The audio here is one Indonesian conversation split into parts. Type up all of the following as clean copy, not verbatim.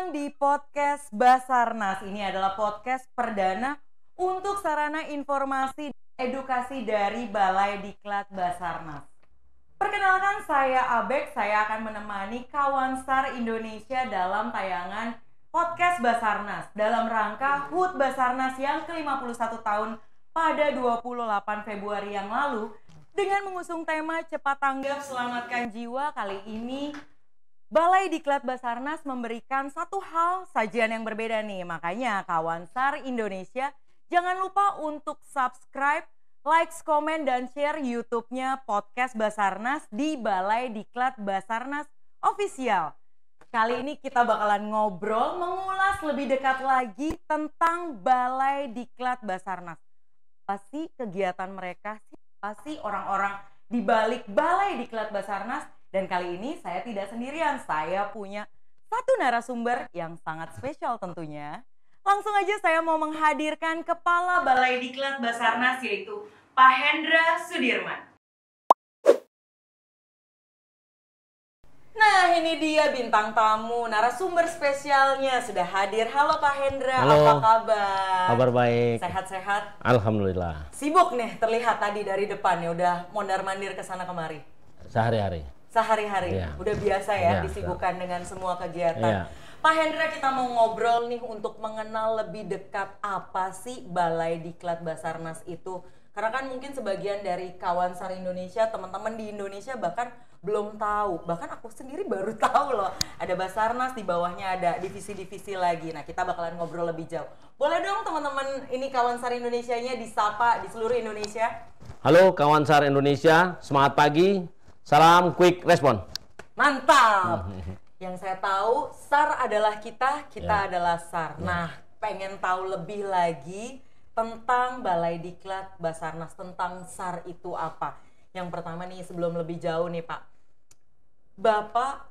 datang di podcast Basarnas. Ini adalah podcast perdana untuk sarana informasi dan edukasi dari Balai Diklat Basarnas. Perkenalkan, saya Abek. Saya akan menemani kawan SAR Indonesia dalam tayangan podcast Basarnas dalam rangka HUT Basarnas yang ke-51 tahun pada 28 Februari yang lalu dengan mengusung tema Cepat Tanggap Selamatkan Jiwa. Kali ini Balai Diklat Basarnas memberikan satu hal sajian yang berbeda nih. Makanya kawan SAR Indonesia jangan lupa untuk subscribe, like, komen, dan share YouTube-nya podcast Basarnas di Balai Diklat Basarnas Official. Kali ini kita bakalan ngobrol, mengulas lebih dekat lagi tentang Balai Diklat Basarnas. Apa sih kegiatan mereka? Apa sih orang-orang di balik Balai Diklat Basarnas? Dan kali ini saya tidak sendirian, saya punya satu narasumber yang sangat spesial tentunya. Langsung aja saya mau menghadirkan Kepala Balai Diklat Basarnas yaitu Pak Hendra Sudirman. Nah, ini dia bintang tamu, narasumber spesialnya sudah hadir. Halo Pak Hendra, halo. Apa kabar? Kabar baik. Sehat-sehat? Alhamdulillah. Sibuk nih terlihat tadi dari depan ya, udah mondar-mandir ke sana kemari. Sehari-hari, ya. Udah biasa ya disibukkan dengan semua kegiatan. Pak Hendra, kita mau ngobrol nih untuk mengenal lebih dekat apa sih Balai Diklat Basarnas itu. Karena kan mungkin sebagian dari kawan SAR Indonesia, teman-teman di Indonesia bahkan belum tahu. Bahkan aku sendiri baru tahu loh, ada Basarnas, di bawahnya ada divisi-divisi lagi. Nah, kita bakalan ngobrol lebih jauh. Boleh dong teman-teman ini kawan SAR Indonesianya disapa di seluruh Indonesia. Halo kawan SAR Indonesia, semangat pagi. Salam quick respon. Mantap. Yang saya tahu SAR adalah kita adalah SAR. Nah, pengen tahu lebih lagi tentang Balai Diklat Basarnas, tentang SAR itu apa. Yang pertama nih, sebelum lebih jauh nih Pak, Bapak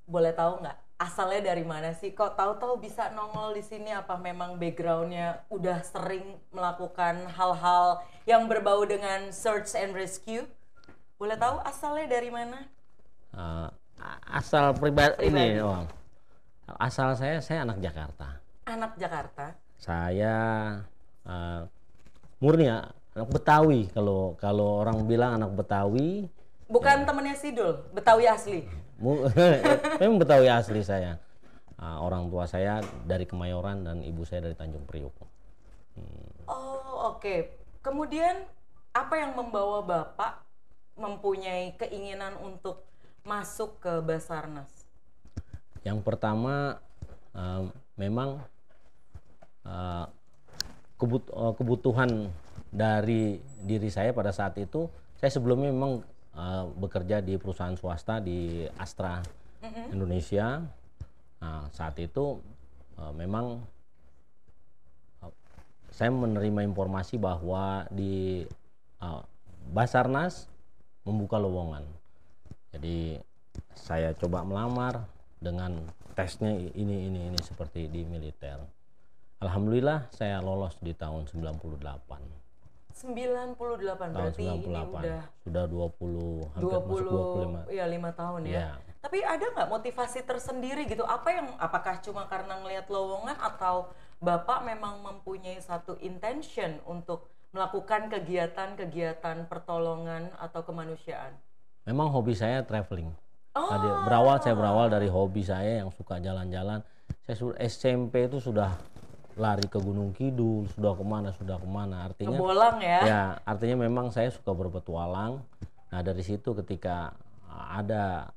boleh tahu nggak asalnya dari mana sih? Kok tahu-tahu bisa nongol di sini? Apa memang backgroundnya udah sering melakukan hal-hal yang berbau dengan search and rescue? Boleh tahu asalnya dari mana? Asal pribadi ini, asal saya anak Jakarta. Anak Jakarta. Saya murni anak Betawi. Kalau orang bilang anak Betawi. Bukan temennya Sidul, Betawi asli. Memang Betawi asli saya. Orang tua saya dari Kemayoran dan ibu saya dari Tanjung Priok. Oh, oke. Kemudian apa yang membawa Bapak mempunyai keinginan untuk masuk ke Basarnas? Yang pertama memang kebutuhan dari diri saya pada saat itu. Saya sebelumnya memang bekerja di perusahaan swasta di Astra Indonesia. Nah, saat itu memang saya menerima informasi bahwa di Basarnas membuka lowongan. Jadi saya coba melamar dengan tesnya ini seperti di militer. Alhamdulillah saya lolos di tahun 98. 98 berarti 98. Ini sudah 20 hampir 20 masuk 25. Ya 5 tahun ya. Tapi ada nggak motivasi tersendiri gitu? Apakah cuma karena ngelihat lowongan atau Bapak memang mempunyai satu intention untuk melakukan kegiatan-kegiatan pertolongan atau kemanusiaan? Memang hobi saya traveling. Saya berawal dari hobi saya yang suka jalan-jalan. Saya SMP itu sudah lari ke Gunung Kidul, sudah kemana. Artinya ngebolang ya? Ya, artinya memang saya suka berpetualang. Nah, dari situ ketika ada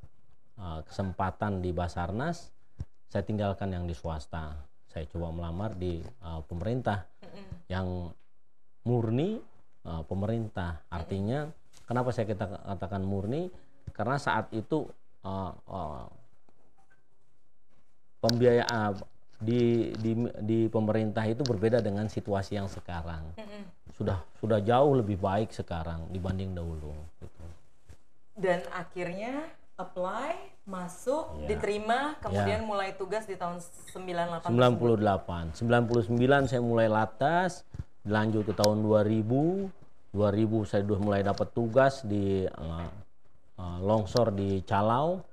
kesempatan di Basarnas, saya tinggalkan yang di swasta. Saya coba melamar di pemerintah yang murni pemerintah. Artinya kenapa saya katakan murni? Karena saat itu pembiayaan di pemerintah itu berbeda dengan situasi yang sekarang. Sudah jauh lebih baik sekarang dibanding dahulu. Gitu. Dan akhirnya apply, masuk, diterima, kemudian mulai tugas di tahun 98. 99 saya mulai latas, lanjut ke tahun 2000 saya sudah mulai dapat tugas di longsor di Calau,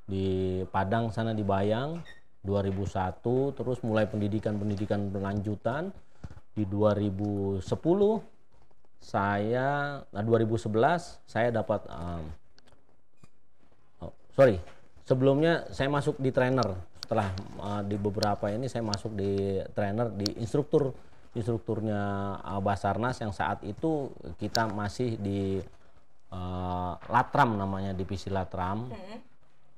di Padang sana di Bayang. 2001, terus mulai pendidikan berlanjutan di 2010 saya, 2011 saya dapat sebelumnya saya masuk di trainer. Setelah di beberapa ini saya masuk di trainer, di instrukturnya Basarnas yang saat itu kita masih di Latram, namanya divisi Latram,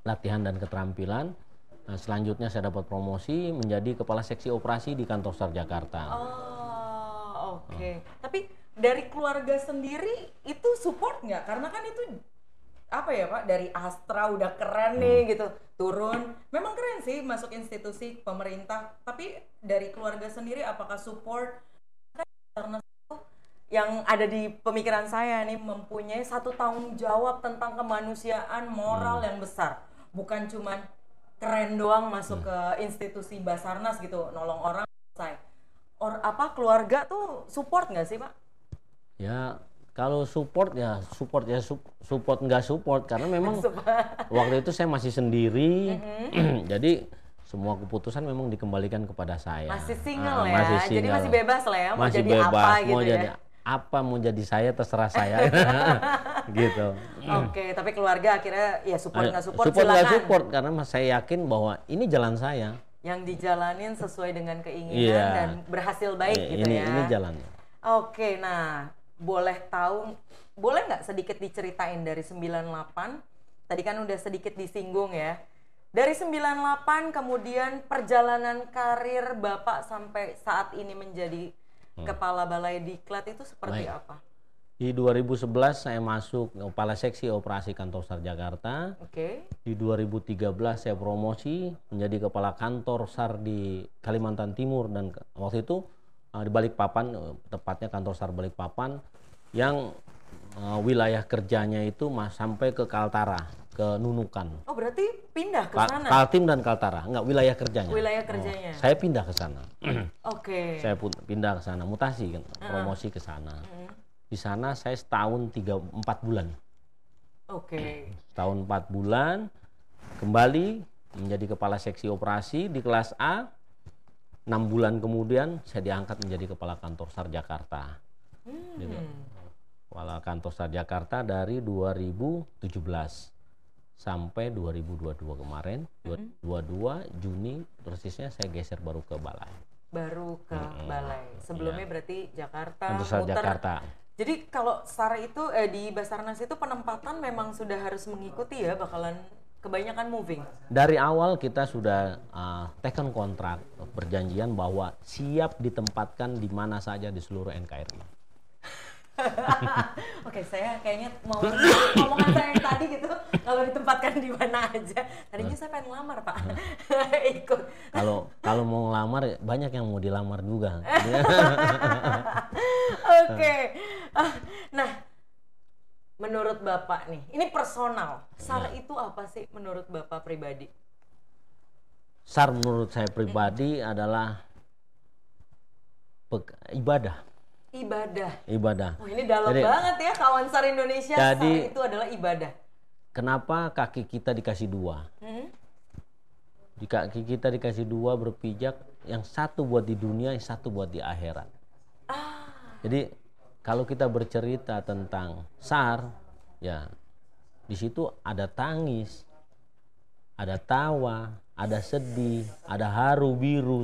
latihan dan keterampilan. Nah, selanjutnya saya dapat promosi menjadi kepala seksi operasi di kantor SAR Jakarta. Oh, oke. Tapi dari keluarga sendiri itu support nggak? Karena kan itu apa ya Pak, dari Astra udah keren nih gitu, turun memang keren sih masuk institusi pemerintah, tapi dari keluarga sendiri apakah support? Karena itu yang ada di pemikiran saya nih, mempunyai satu tanggung jawab tentang kemanusiaan moral yang besar, bukan cuman keren doang masuk ke institusi Basarnas gitu, nolong orang selesai. Keluarga tuh support nggak sih Pak? Ya kalau support nggak support karena memang waktu itu saya masih sendiri, jadi semua keputusan memang dikembalikan kepada saya. Masih single ya, masih single. Jadi masih bebas lah ya, mau masih jadi bebas, apa mau gitu jadi ya. Apa, mau jadi saya terserah saya. Gitu. Oke, tapi keluarga akhirnya ya support nggak support Support nggak silakan. support karena saya yakin bahwa ini jalan saya. Yang dijalanin sesuai dengan keinginan dan berhasil baik gitu ya. Ini jalannya. Oke, nah boleh nggak sedikit diceritain dari 98? Tadi kan udah sedikit disinggung ya. Dari 98 kemudian perjalanan karir Bapak sampai saat ini menjadi Kepala Balai Diklat itu seperti apa? Di 2011 saya masuk kepala seksi operasi kantor SAR Jakarta. Oke. Di 2013 saya promosi menjadi kepala kantor SAR di Kalimantan Timur, dan waktu itu di Balikpapan, tepatnya kantor SAR Balikpapan yang wilayah kerjanya itu sampai ke Kaltara, ke Nunukan. Oh, berarti pindah ke sana? Kaltim dan Kaltara, enggak wilayah kerjanya. Wilayah kerjanya. Saya pindah ke sana. Oke. Saya pindah ke sana, mutasi kan, promosi ke sana. Di sana saya setahun 4 bulan. Oke. Setahun 4 bulan, kembali menjadi kepala seksi operasi di kelas A. 6 bulan kemudian saya diangkat menjadi kepala kantor SAR Jakarta. Gitu. Kepala kantor SAR Jakarta dari 2017 sampai 2022 kemarin. 2022 Juni persisnya saya geser baru ke Balai. Baru ke Balai. Sebelumnya berarti Jakarta. Kantor SAR Jakarta. Jadi kalau SAR itu di Basarnas itu penempatan memang sudah harus mengikuti ya, bakalan kebanyakan moving. Dari awal kita sudah taken kontrak, perjanjian bahwa siap ditempatkan di mana saja di seluruh NKRI. Oke, saya kayaknya mau omongan saya yang tadi gitu, kalau ditempatkan di mana aja. Tadinya saya pengen ngelamar Pak, ikut. Kalau mau ngelamar banyak yang mau dilamar juga. Oke. Nah, menurut Bapak nih, ini personal, SAR itu apa sih menurut Bapak pribadi? SAR menurut saya pribadi adalah ibadah. Ibadah. Oh, ini dalam banget ya kawan SAR Indonesia. SAR itu adalah ibadah. Kenapa kaki kita dikasih dua? Di kaki kita dikasih dua berpijak, yang satu buat di dunia, yang satu buat di akhirat. Jadi kalau kita bercerita tentang SAR, ya di situ ada tangis, ada tawa, ada sedih, ada haru biru,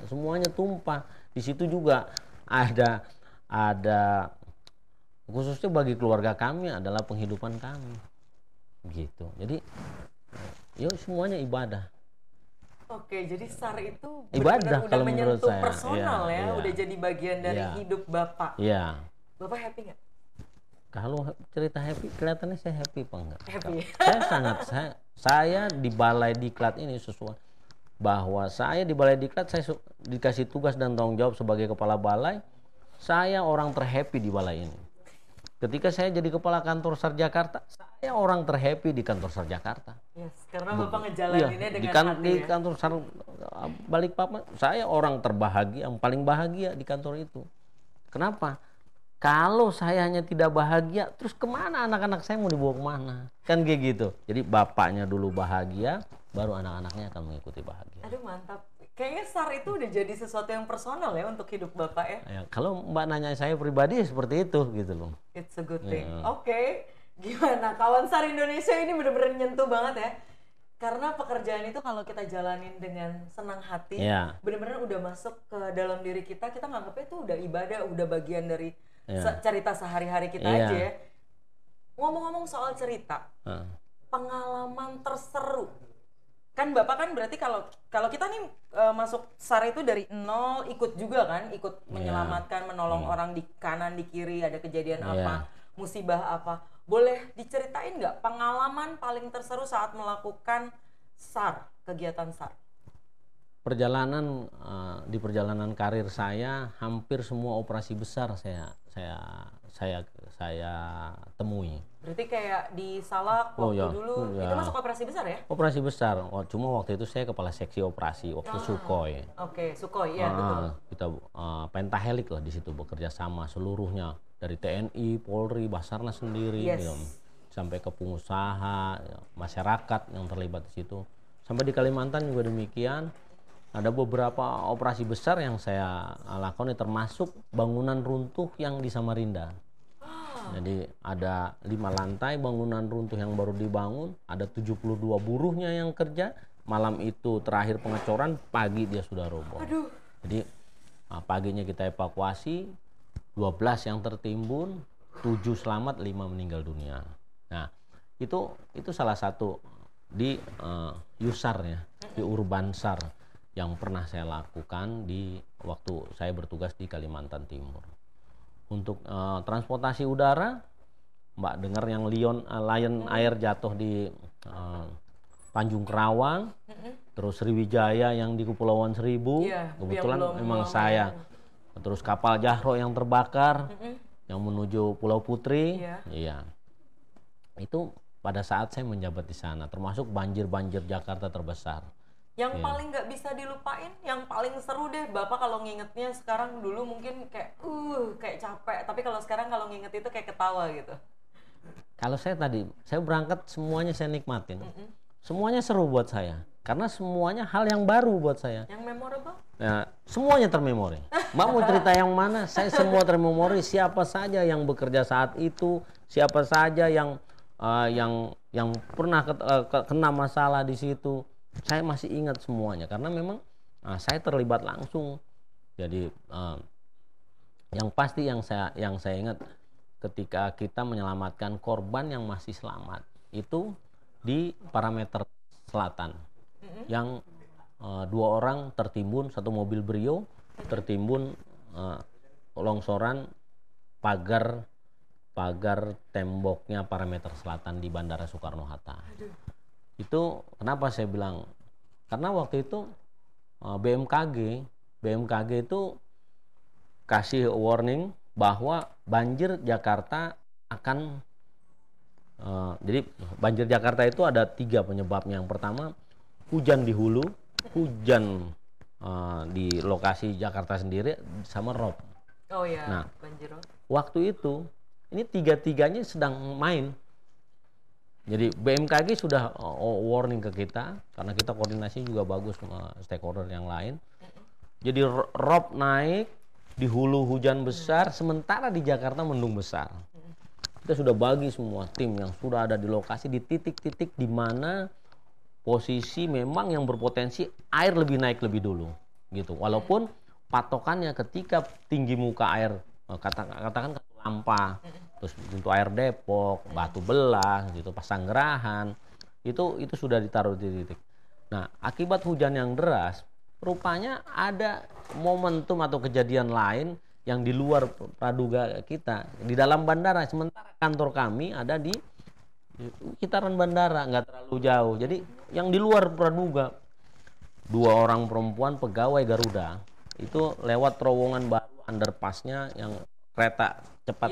semuanya tumpah. Di situ juga ada khususnya bagi keluarga kami adalah penghidupan kami, gitu. Jadi semuanya ibadah. Oke, jadi SAR itu ibadah udah kalau menyentuh menurut saya. Personal udah jadi bagian dari hidup Bapak. Iya. Bapak happy nggak? Kalau cerita happy, kelihatannya saya happy apa enggak? Happy. Saya di Balai Diklat ini sesuai bahwa saya di Balai Diklat saya dikasih tugas dan tanggung jawab sebagai kepala balai. Saya orang terhappy di balai ini. Ketika saya jadi kepala kantor SAR Jakarta, saya orang terhappy di kantor SAR Jakarta. Yes, karena Bapak ngejalaninnya dengan hati di kantor SAR Balikpapan, saya orang terbahagia, yang paling bahagia di kantor itu. Kenapa? Kalau saya hanya tidak bahagia, terus kemana anak-anak saya mau dibawa kemana? Kan kayak gitu. Jadi bapaknya dulu bahagia, baru anak-anaknya akan mengikuti bahagia. Aduh mantap. Kayaknya SAR itu udah jadi sesuatu yang personal ya untuk hidup Bapak ya. Ya, kalau Mbak nanya saya pribadi seperti itu gitu loh. It's a good thing. Oke. Gimana kawan SAR Indonesia ini bener-bener nyentuh banget ya. Karena pekerjaan itu kalau kita jalanin dengan senang hati, bener-bener udah masuk ke dalam diri kita nganggapnya itu udah ibadah, udah bagian dari cerita sehari-hari kita aja ya. Ngomong-ngomong soal cerita, pengalaman terseru. Kan Bapak kan berarti kalau kita nih masuk SAR itu dari nol, ikut juga kan, ikut menyelamatkan, menolong orang di kanan, di kiri, ada kejadian apa, musibah apa. Boleh diceritain nggak pengalaman paling terseru saat melakukan SAR, kegiatan SAR? Di perjalanan karir saya, hampir semua operasi besar saya temui. Berarti kayak di Salak waktu dulu itu masuk operasi besar ya? Operasi besar. Cuma waktu itu saya kepala seksi operasi waktu Sukhoi. Oke, Sukhoi ya betul. Kita pentahelik lah di situ, bekerja sama seluruhnya dari TNI, Polri, Basarnas sendiri, sampai ke pengusaha, masyarakat yang terlibat di situ. Sampai di Kalimantan juga demikian. Ada beberapa operasi besar yang saya lakukan, termasuk bangunan runtuh yang di Samarinda. Jadi ada 5 lantai bangunan runtuh yang baru dibangun, ada 72 buruhnya yang kerja. Malam itu terakhir pengecoran, pagi dia sudah roboh. Aduh. Jadi paginya kita evakuasi, 12 yang tertimbun, 7 selamat, 5 meninggal dunia. Nah, itu salah satu di Yusar ya, di Urban SAR yang pernah saya lakukan di waktu saya bertugas di Kalimantan Timur. Untuk transportasi udara, Mbak dengar yang Lion Air jatuh di Tanjung Kerawang, terus Sriwijaya yang di Kepulauan Seribu, kebetulan memang saya. Terus kapal Jahro yang terbakar, yang menuju Pulau Putri, itu pada saat saya menjabat di sana, termasuk banjir Jakarta terbesar. Yang paling nggak bisa dilupain, yang paling seru deh, Bapak kalau ngingetnya sekarang, dulu mungkin kayak capek, tapi kalau sekarang kalau nginget itu kayak ketawa gitu. Kalau saya berangkat semuanya saya nikmatin, semuanya seru buat saya, karena semuanya hal yang baru buat saya. Yang memorable? Ya, semuanya termemori. Mbak mau cerita yang mana? Saya semua termemori. Siapa saja yang bekerja saat itu, siapa saja yang pernah kena masalah di situ. Saya masih ingat semuanya karena memang saya terlibat langsung. Jadi yang pasti yang saya ingat ketika kita menyelamatkan korban yang masih selamat itu di Parameter Selatan, yang 2 orang tertimbun, 1 mobil Brio tertimbun longsoran pagar temboknya Parameter Selatan di Bandara Soekarno-Hatta. Itu kenapa saya bilang, karena waktu itu BMKG itu kasih warning bahwa banjir Jakarta akan jadi banjir Jakarta itu ada 3 penyebabnya. Yang pertama, hujan di hulu, hujan di lokasi Jakarta sendiri, sama rob. Oh ya, nah, banjir rob. Waktu itu ini 3-tiganya sedang main. Jadi BMKG sudah warning ke kita, karena kita koordinasi juga bagus sama stakeholder yang lain. Jadi rob naik, di hulu hujan besar, sementara di Jakarta mendung besar. Kita sudah bagi semua tim yang sudah ada di lokasi di titik-titik di mana posisi memang yang berpotensi air lebih naik lebih dulu, gitu. Walaupun patokannya ketika tinggi muka air, katakan Lampa, terus pintu air Depok, Batu Belah, gitu, Pasanggerahan, itu sudah ditaruh di titik. Nah, akibat hujan yang deras, rupanya ada momentum atau kejadian lain yang di luar praduga kita di dalam bandara. Sementara kantor kami ada di sekitaran bandara, nggak terlalu jauh. Jadi yang di luar praduga, 2 orang perempuan pegawai Garuda itu lewat terowongan baru underpassnya yang kereta cepat,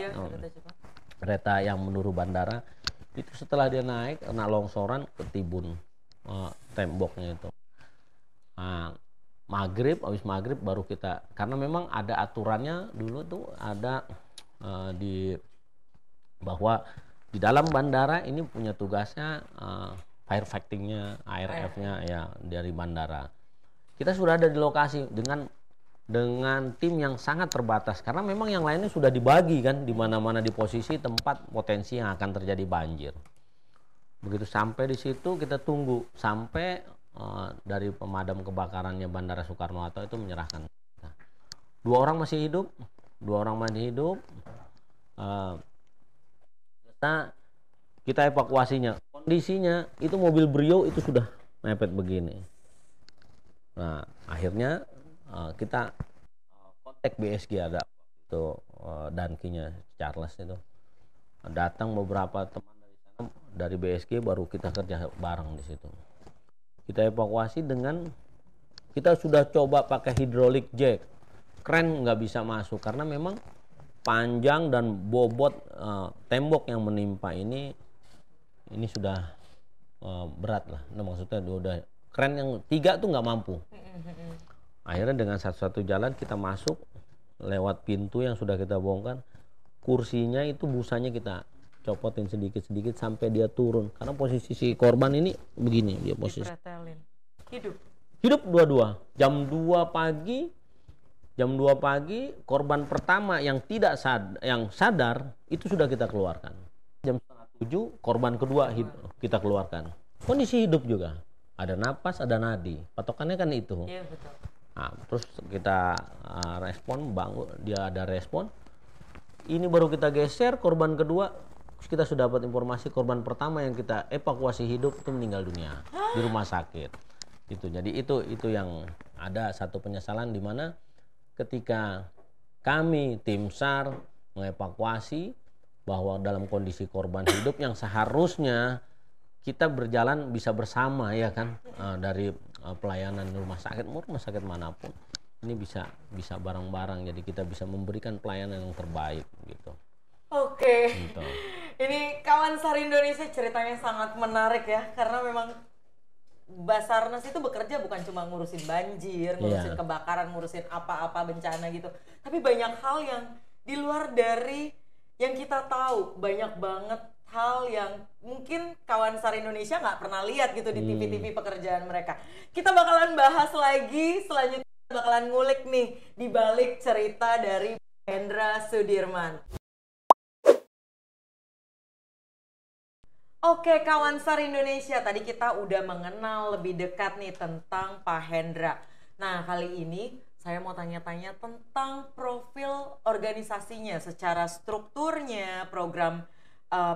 kereta yang menuju bandara. Itu setelah dia naik kena longsoran, ketimbun temboknya itu. Nah, habis maghrib baru kita, karena memang ada aturannya dulu tuh ada bahwa di dalam bandara ini punya tugasnya firefightingnya, ARF-nya ya dari bandara. Kita sudah ada di lokasi dengan tim yang sangat terbatas karena memang yang lainnya sudah dibagi kan di mana-mana di posisi tempat potensi yang akan terjadi banjir. Begitu sampai di situ kita tunggu sampai dari pemadam kebakarannya Bandara Soekarno-Hatta itu menyerahkan. Dua orang masih hidup. Kita evakuasinya. Kondisinya itu mobil Brio itu sudah mepet begini. Nah akhirnya kita kontak BSG, ada itu Dankinya Charles itu datang beberapa teman dari sana dari BSG, baru kita kerja bareng di situ. Kita evakuasi dengan kita sudah coba pakai hydraulic jack, kren nggak bisa masuk karena memang panjang dan bobot tembok yang menimpa ini sudah berat lah. Nah, maksudnya udah kren yang 3 tuh nggak mampu. Akhirnya dengan satu-satu jalan kita masuk lewat pintu yang sudah kita bongkar. Kursinya itu busanya kita copotin sedikit-sedikit sampai dia turun. Karena posisi si korban ini begini dia posisi. Hidup dua-dua. Jam 2 pagi korban pertama yang sadar itu sudah kita keluarkan. Jam 6:30 korban kedua kita keluarkan. Kondisi hidup juga. Ada napas, ada nadi. Patokannya kan itu. Iya, betul. Nah, terus kita respon, dia ada respon. Ini baru kita geser korban kedua. Kita sudah dapat informasi korban pertama yang kita evakuasi hidup itu meninggal dunia di rumah sakit. Jadi itu yang ada satu penyesalan di mana ketika kami tim SAR mengevakuasi bahwa dalam kondisi korban hidup yang seharusnya kita berjalan bisa bersama ya kan, dari pelayanan rumah sakit manapun ini bisa bareng-bareng, jadi kita bisa memberikan pelayanan yang terbaik gitu. Oke. Gitu. Ini kawan SAR Indonesia ceritanya sangat menarik ya, karena memang Basarnas itu bekerja bukan cuma ngurusin banjir, ngurusin kebakaran, ngurusin apa-apa bencana gitu, tapi banyak hal yang di luar dari yang kita tahu. Banyak banget hal yang mungkin kawan SAR Indonesia nggak pernah lihat gitu di TV-TV pekerjaan mereka. Kita bakalan bahas lagi selanjutnya, bakalan ngulik nih di balik cerita dari Hendra Sudirman. Oke kawan SAR Indonesia, tadi kita udah mengenal lebih dekat nih tentang Pak Hendra. Nah kali ini saya mau tanya-tanya tentang profil organisasinya, secara strukturnya,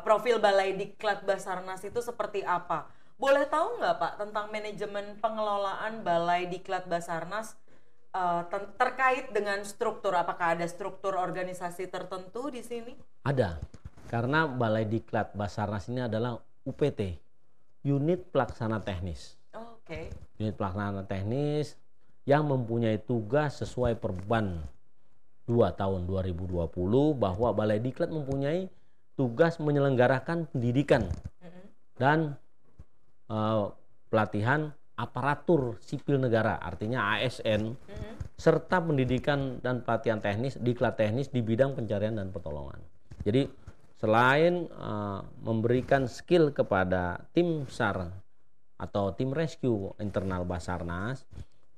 profil Balai Diklat Basarnas itu seperti apa? Boleh tahu nggak Pak tentang manajemen pengelolaan Balai Diklat Basarnas terkait dengan struktur? Apakah ada struktur organisasi tertentu di sini? Ada, karena Balai Diklat Basarnas ini adalah UPT, Unit Pelaksana Teknis. Oke. Unit Pelaksana Teknis yang mempunyai tugas sesuai Perban 2 tahun 2020 bahwa Balai Diklat mempunyai tugas menyelenggarakan pendidikan dan pelatihan aparatur sipil negara, artinya ASN, serta pendidikan dan pelatihan teknis, diklat teknis di bidang pencarian dan pertolongan. Jadi selain memberikan skill kepada tim SAR atau tim rescue internal Basarnas,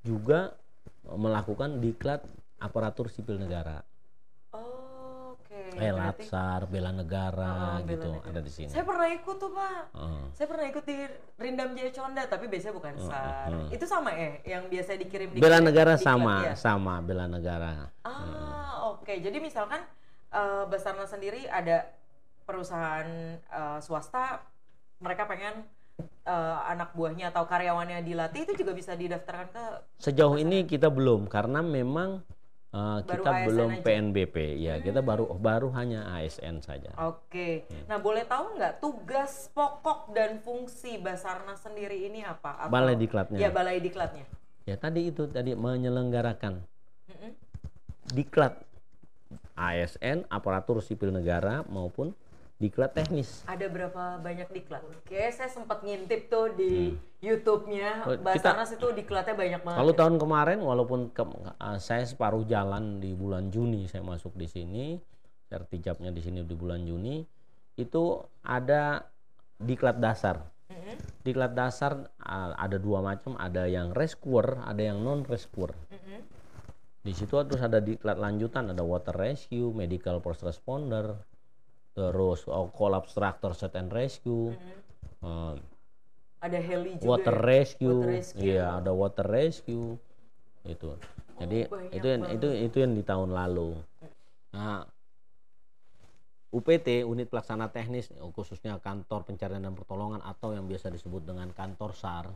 juga melakukan diklat aparatur sipil negara. Latsar, Bela Negara gitu Bela ada di sini. Saya pernah ikut tuh Pak. Saya pernah ikut di Rindam Jaya Conda, tapi biasanya bukan SAR. Itu sama yang biasa dikirim di Bela Negara sama Bela Negara. Oke. Jadi misalkan Basarnas sendiri ada perusahaan swasta, mereka pengen anak buahnya atau karyawannya dilatih, itu juga bisa didaftarkan ke sejauh ini kita belum, karena memang kita belum aja. PNBP ya, kita baru hanya ASN saja. Oke. Nah boleh tahu nggak tugas pokok dan fungsi Basarnas sendiri ini apa? Balai Diklatnya. Ya Balai Diklatnya. Ya tadi menyelenggarakan diklat ASN aparatur sipil negara maupun diklat teknis. Ada berapa banyak diklat? Oke, saya sempat ngintip tuh di YouTube-nya. Basarnas itu diklatnya banyak banget. Kalau tahun kemarin, walaupun saya separuh jalan di bulan Juni saya masuk di sini, sertijabnya di sini di bulan Juni, itu ada diklat dasar. Diklat dasar ada dua macam, ada yang rescuer, ada yang non rescuer. Di situ terus ada diklat lanjutan, ada water rescue, medical first responder, terus collapse tractor search and rescue, ada heli juga. water ya? rescue, Water rescue. iya ada water rescue itu. Jadi itu yang di tahun lalu. Nah, UPT, unit pelaksana teknis, khususnya kantor pencarian dan pertolongan atau yang biasa disebut dengan kantor SAR,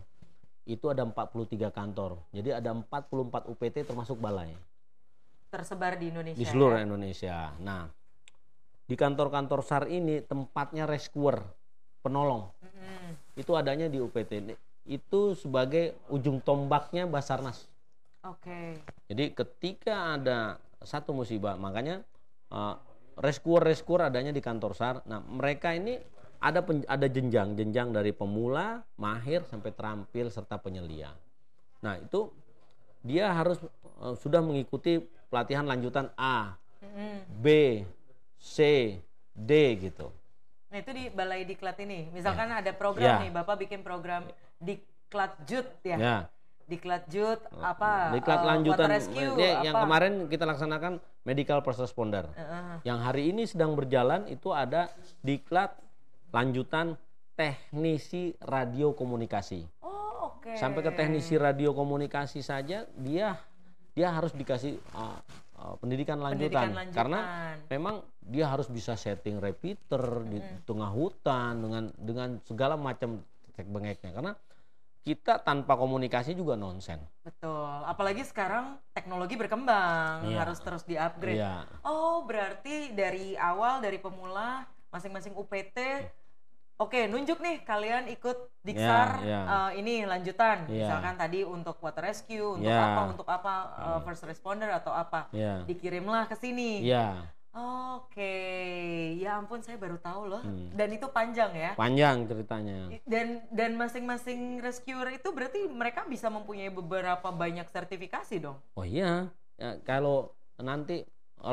itu ada 43 kantor. Jadi ada 44 UPT termasuk balai. Tersebar di Indonesia. Di seluruh Indonesia. Nah, di kantor-kantor SAR ini tempatnya rescuer, penolong. Itu adanya di UPT. Itu sebagai ujung tombaknya Basarnas. Oke. Jadi ketika ada satu musibah, makanya rescuer adanya di kantor SAR. Nah, mereka ini ada jenjang dari pemula, mahir sampai terampil serta penyelia. Nah, itu dia harus sudah mengikuti pelatihan lanjutan A, B, C, D gitu. Nah, itu di Balai Diklat ini. Misalkan ada program nih, Bapak bikin program Diklatjut ya. Ya. Diklatjut apa? Diklat lanjutan water rescue, yang kemarin kita laksanakan medical first responder. Yang hari ini sedang berjalan itu ada diklat lanjutan teknisi radio komunikasi. Oh, oke. Sampai ke teknisi radio komunikasi saja dia harus dikasih pendidikan lanjutan. Karena memang dia harus bisa setting repeater di tengah hutan dengan segala macam cek bengeknya. Karena kita tanpa komunikasi juga nonsen. Betul. Apalagi sekarang teknologi berkembang, harus terus di-upgrade. Oh, berarti dari awal, dari pemula, masing-masing UPT, oke, nunjuk nih kalian ikut Diksar ini lanjutan. Misalkan tadi untuk water rescue, untuk apa, first responder atau apa. Dikirimlah ke sini. Oke, ya ampun saya baru tahu loh. Dan itu panjang ya? Panjang ceritanya. Dan masing-masing rescuer itu berarti mereka bisa mempunyai beberapa banyak sertifikasi dong? Oh iya, ya, kalau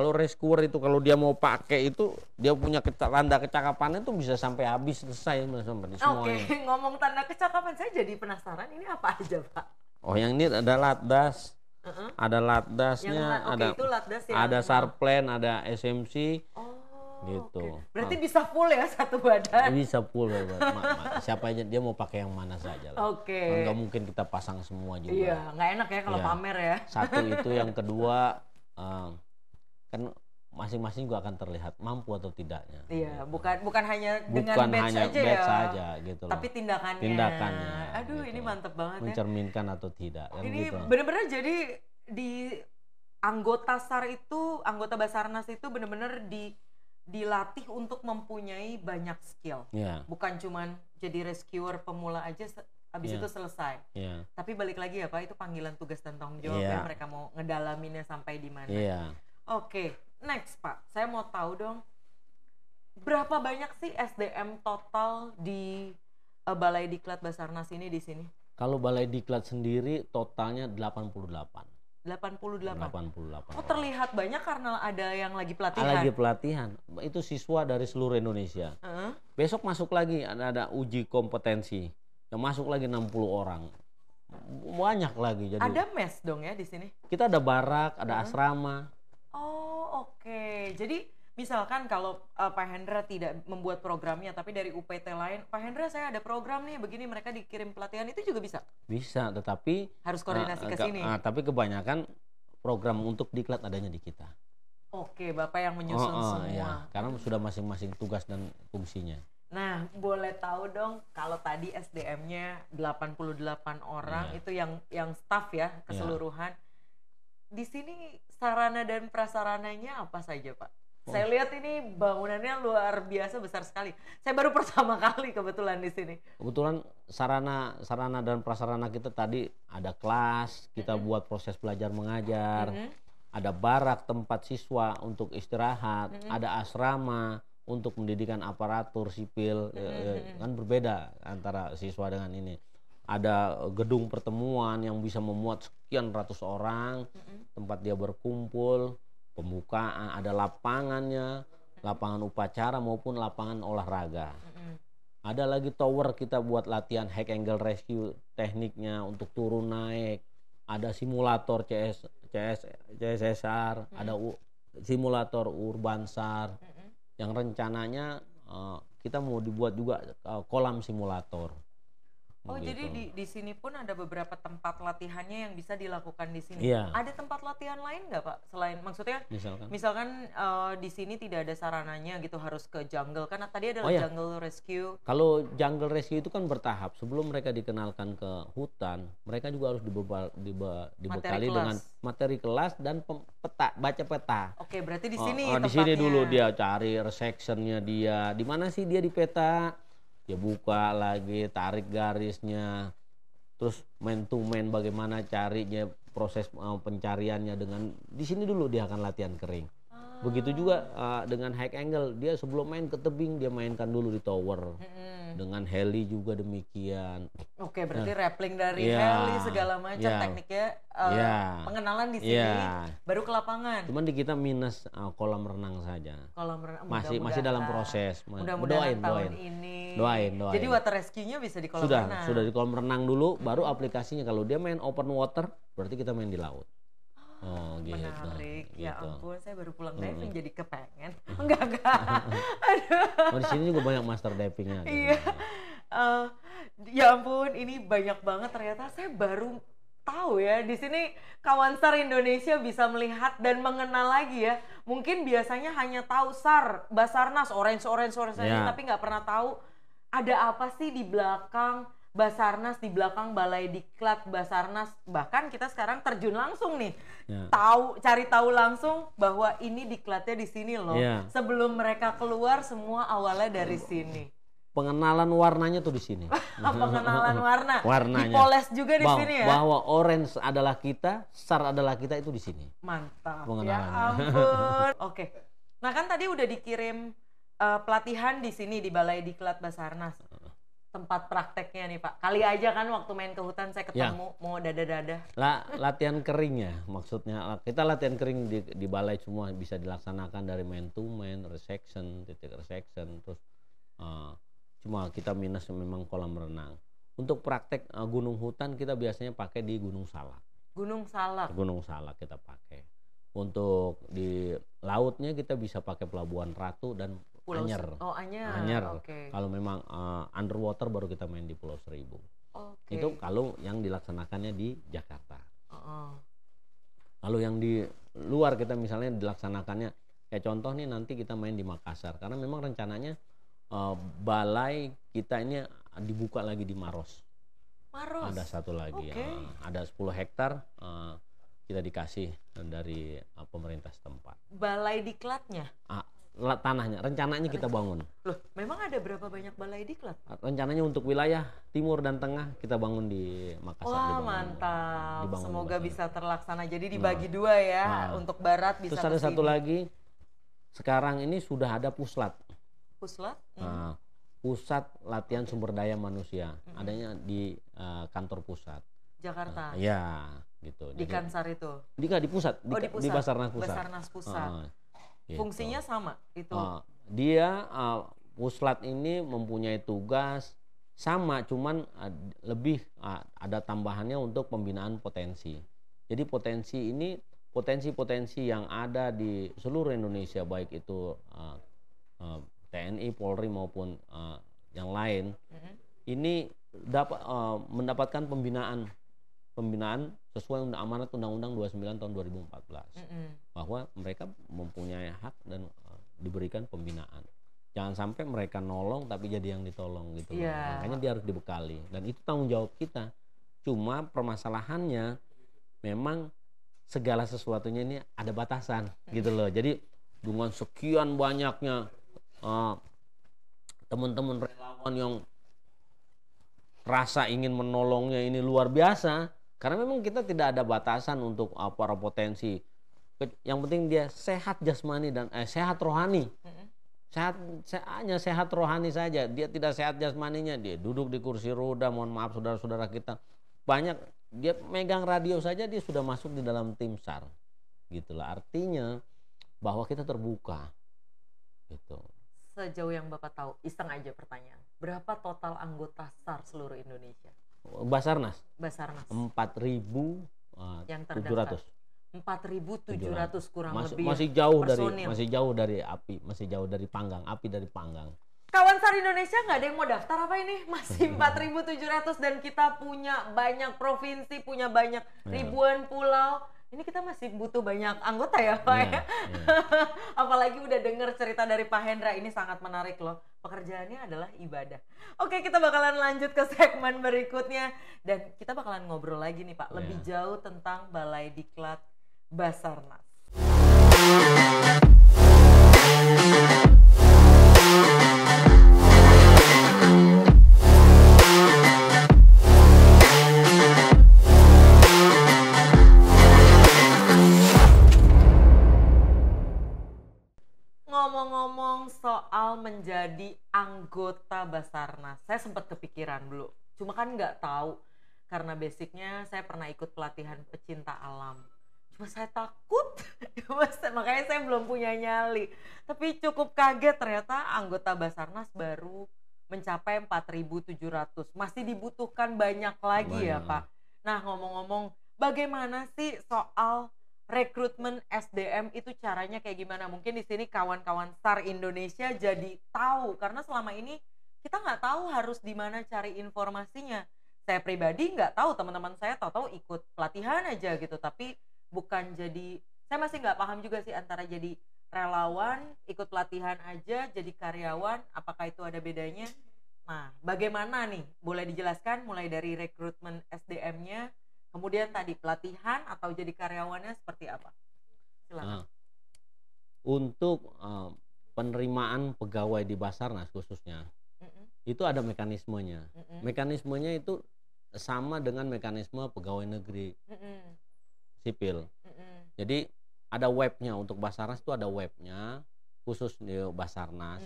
rescuer itu kalau dia mau pakai itu dia punya tanda kecakapannya tuh bisa sampai habis selesai sampai semuanya. Oke, ngomong tanda kecakapan saya jadi penasaran ini apa aja Pak? Oh yang ini ada latdas. Ada latdasnya, ada sarplen, ada SMC, gitu. Berarti bisa full ya satu badan? Bisa full, siapa aja dia mau pakai yang mana saja lah. Nggak mungkin kita pasang semua juga. Iya, nggak enak ya kalau pamer ya. Satu itu, yang kedua kan masing-masing juga akan terlihat mampu atau tidaknya. Iya, bukan hanya dengan badge saja gitu loh. Tapi tindakannya. Aduh, gitu. Ini mantep banget ya. Mencerminkan atau tidak. Kan ini gitu. Bener-bener jadi di anggota SAR itu, anggota Basarnas itu bener-bener dilatih untuk mempunyai banyak skill. Bukan cuman jadi rescuer pemula aja habis itu selesai. Tapi balik lagi ya Pak, itu panggilan tugas dan tanggung jawab ya, mereka mau ngedalaminnya sampai di mana. Oke, next Pak, saya mau tahu dong, berapa banyak sih SDM total di Balai Diklat Basarnas ini di sini? Kalau Balai Diklat sendiri totalnya 88. 88. Oh, terlihat banyak karena ada yang lagi pelatihan. Lagi pelatihan. Itu siswa dari seluruh Indonesia. Besok masuk lagi ada uji kompetensi. Yang masuk lagi 60 orang. Banyak lagi. Jadi ada mes dong ya di sini? Kita ada barak, ada asrama. Oh, oke. Jadi misalkan kalau Pak Hendra tidak membuat programnya tapi dari UPT lain, Pak Hendra saya ada program nih begini, mereka dikirim pelatihan, itu juga bisa? Bisa, tetapi harus koordinasi ke sini. Tapi kebanyakan program untuk diklat adanya di kita. Oke, Bapak yang menyusun semua. Ya, karena sudah masing-masing tugas dan fungsinya. Nah, boleh tahu dong kalau tadi SDM-nya 88 orang itu yang staff ya keseluruhan. Di sini sarana dan prasarananya apa saja Pak? Saya lihat ini bangunannya luar biasa besar sekali. Saya baru pertama kali kebetulan di sini. Kebetulan sarana dan prasarana kita tadi ada kelas, kita buat proses belajar mengajar, ada barak tempat siswa untuk istirahat, ada asrama untuk pendidikan aparatur sipil, kan berbeda antara siswa dengan ini. Ada gedung pertemuan yang bisa memuat sekian ratus orang, tempat dia berkumpul, pembukaan, ada lapangannya, lapangan upacara maupun lapangan olahraga. Ada lagi tower kita buat latihan high angle rescue, tekniknya untuk turun naik. Ada simulator CSSR, ada simulator Urbansar yang rencananya kita mau dibuat juga kolam simulator. Oh Gitu. jadi di sini pun ada beberapa tempat latihannya yang bisa dilakukan di sini. Iya. Ada tempat latihan lain nggak Pak? Selain maksudnya misalkan di sini tidak ada sarananya gitu harus ke jungle kan tadi ada jungle rescue. Kalau jungle rescue itu kan bertahap. Sebelum mereka dikenalkan ke hutan, mereka juga harus dibekali dengan materi kelas dan baca peta. Oke, berarti di sini di sini dulu dia cari sectionnya dia. Di mana sih dia di peta? Dia buka lagi, tarik garisnya, terus man to man bagaimana carinya, proses pencariannya dengan di sini dulu dia akan latihan kering. Begitu juga dengan high angle, dia sebelum main ke tebing dia mainkan dulu di tower. Dengan heli juga demikian. Oke, berarti rappelling dari heli segala macam tekniknya pengenalan di sini baru ke lapangan. Cuman di kita minus kolam renang saja. Kolam renang masih dalam proses. Mudah-mudahan tahun ini. Doain. Jadi water rescue-nya bisa di kolam renang. Sudah di kolam renang dulu, baru aplikasinya kalau dia main open water, berarti kita main di laut. Oh gitu. Menarik, ya gitu. ampun saya baru pulang diving jadi kepengen. Enggak. Aduh. Di sini juga banyak master divingnya. Iya. Ya ampun, ini banyak banget ternyata saya baru tahu ya di sini kawan SAR Indonesia bisa melihat dan mengenal lagi ya. Mungkin biasanya hanya tahu SAR, Basarnas, orange aja, tapi nggak pernah tahu ada apa sih di belakang Basarnas, di belakang Balai Diklat Basarnas. Bahkan kita sekarang terjun langsung nih, cari tahu langsung bahwa ini diklatnya di sini loh. Sebelum mereka keluar semua awalnya dari sini. Pengenalan warnanya tuh di sini. Pengenalan warnanya. Dipoles juga di sini ya. Bahwa orange adalah kita, SAR adalah kita itu di sini. Mantap. Ya ampun. Oke. Nah kan tadi udah dikirim pelatihan di sini di Balai Diklat Basarnas. Tempat prakteknya nih Pak. Kali aja kan waktu main ke hutan saya ketemu mau dada-dada. Latihan keringnya maksudnya kita latihan kering di balai semua bisa dilaksanakan dari man to man, resection, titik resection, terus cuma kita minus memang kolam renang. Untuk praktek gunung hutan kita biasanya pakai di Gunung Salak. Gunung Salak kita pakai. Untuk di lautnya kita bisa pakai Pelabuhan Ratu dan Anyer. Anyer. Okay. Kalau memang underwater baru kita main di Pulau Seribu. Okay. Itu kalau yang dilaksanakannya di Jakarta. Kalau yang di luar kita misalnya dilaksanakannya kayak contoh nih nanti kita main di Makassar karena memang rencananya balai kita ini dibuka lagi di Maros. Ada satu lagi. Ada 10 hektar kita dikasih dari pemerintah setempat. Balai diklatnya? Tanahnya, rencananya kita bangun. Loh, memang ada berapa banyak balai diklat? Rencananya untuk wilayah timur dan tengah kita bangun di Makassar. Wah mantap, semoga bisa terlaksana. Jadi dibagi dua ya, untuk barat bisa. Terus ada satu lagi, sekarang ini sudah ada puslat. Pusat latihan sumber daya manusia, adanya di kantor pusat. Jakarta. Ya, gitu. Di Kansar itu. Di pusat, di Basarnas pusat. Basarnas pusat. Gitu. Fungsinya sama itu. Dia puslat ini mempunyai tugas sama, cuman lebih ada tambahannya untuk pembinaan potensi. Jadi potensi yang ada di seluruh Indonesia baik itu TNI, Polri maupun yang lain, ini dapat mendapatkan pembinaan sesuai amanat Undang-Undang 29 tahun 2014 bahwa mereka mempunyai hak dan diberikan pembinaan. Jangan sampai mereka nolong tapi jadi yang ditolong gitu. Makanya dia harus dibekali dan itu tanggung jawab kita. Cuma permasalahannya memang segala sesuatunya ini ada batasan gitu loh. Jadi dengan sekian banyaknya teman-teman relawan yang rasa ingin menolongnya ini luar biasa. Karena memang kita tidak ada batasan untuk para potensi. Yang penting dia sehat jasmani dan sehat rohani. Hanya sehat rohani saja. Dia tidak sehat jasmaninya. Dia duduk di kursi roda. Mohon maaf saudara-saudara kita. Banyak dia megang radio saja dia sudah masuk di dalam tim SAR. Gitulah artinya bahwa kita terbuka. Gitu. sejauh yang Bapak tahu, iseng aja pertanyaan, berapa total anggota SAR seluruh Indonesia? Basarnas Basarnas 4.700. 4.700 kurang lebih Masih jauh personil. dari api, masih jauh dari panggang, api dari panggang. Kawan SAR Indonesia nggak ada yang mau daftar apa ini? Masih 4.700 dan kita punya banyak provinsi, punya banyak ribuan pulau. Ini kita masih butuh banyak anggota ya Pak ya. Apalagi udah denger cerita dari Pak Hendra, ini sangat menarik loh. Pekerjaannya adalah ibadah. Oke, kita bakalan lanjut ke segmen berikutnya. Dan kita bakalan ngobrol lagi nih Pak, lebih jauh tentang Balai Diklat Basarnas. Ngomong-ngomong soal menjadi anggota Basarnas, saya sempat kepikiran dulu. Cuma kan nggak tahu, karena basicnya saya pernah ikut pelatihan pecinta alam. Cuma saya takut, makanya saya belum punya nyali. Tapi cukup kaget ternyata anggota Basarnas baru mencapai 4.700. Masih dibutuhkan banyak lagi ya Pak. Nah ngomong-ngomong, bagaimana sih soal rekrutmen SDM itu caranya kayak gimana? Mungkin di sini kawan-kawan SAR Indonesia jadi tahu, karena selama ini kita nggak tahu harus di mana cari informasinya. Saya pribadi nggak tahu, teman-teman saya tahu-tahu ikut pelatihan aja gitu, tapi bukan jadi, saya masih nggak paham juga sih antara jadi relawan, ikut pelatihan aja, jadi karyawan, apakah itu ada bedanya? Nah, bagaimana nih? Boleh dijelaskan mulai dari rekrutmen SDM-nya, kemudian tadi pelatihan atau jadi karyawannya seperti apa? Silakan. Untuk penerimaan pegawai di Basarnas khususnya, itu ada mekanismenya. Mekanismenya itu sama dengan mekanisme pegawai negeri sipil. Jadi ada webnya untuk Basarnas, itu ada webnya khusus di Basarnas,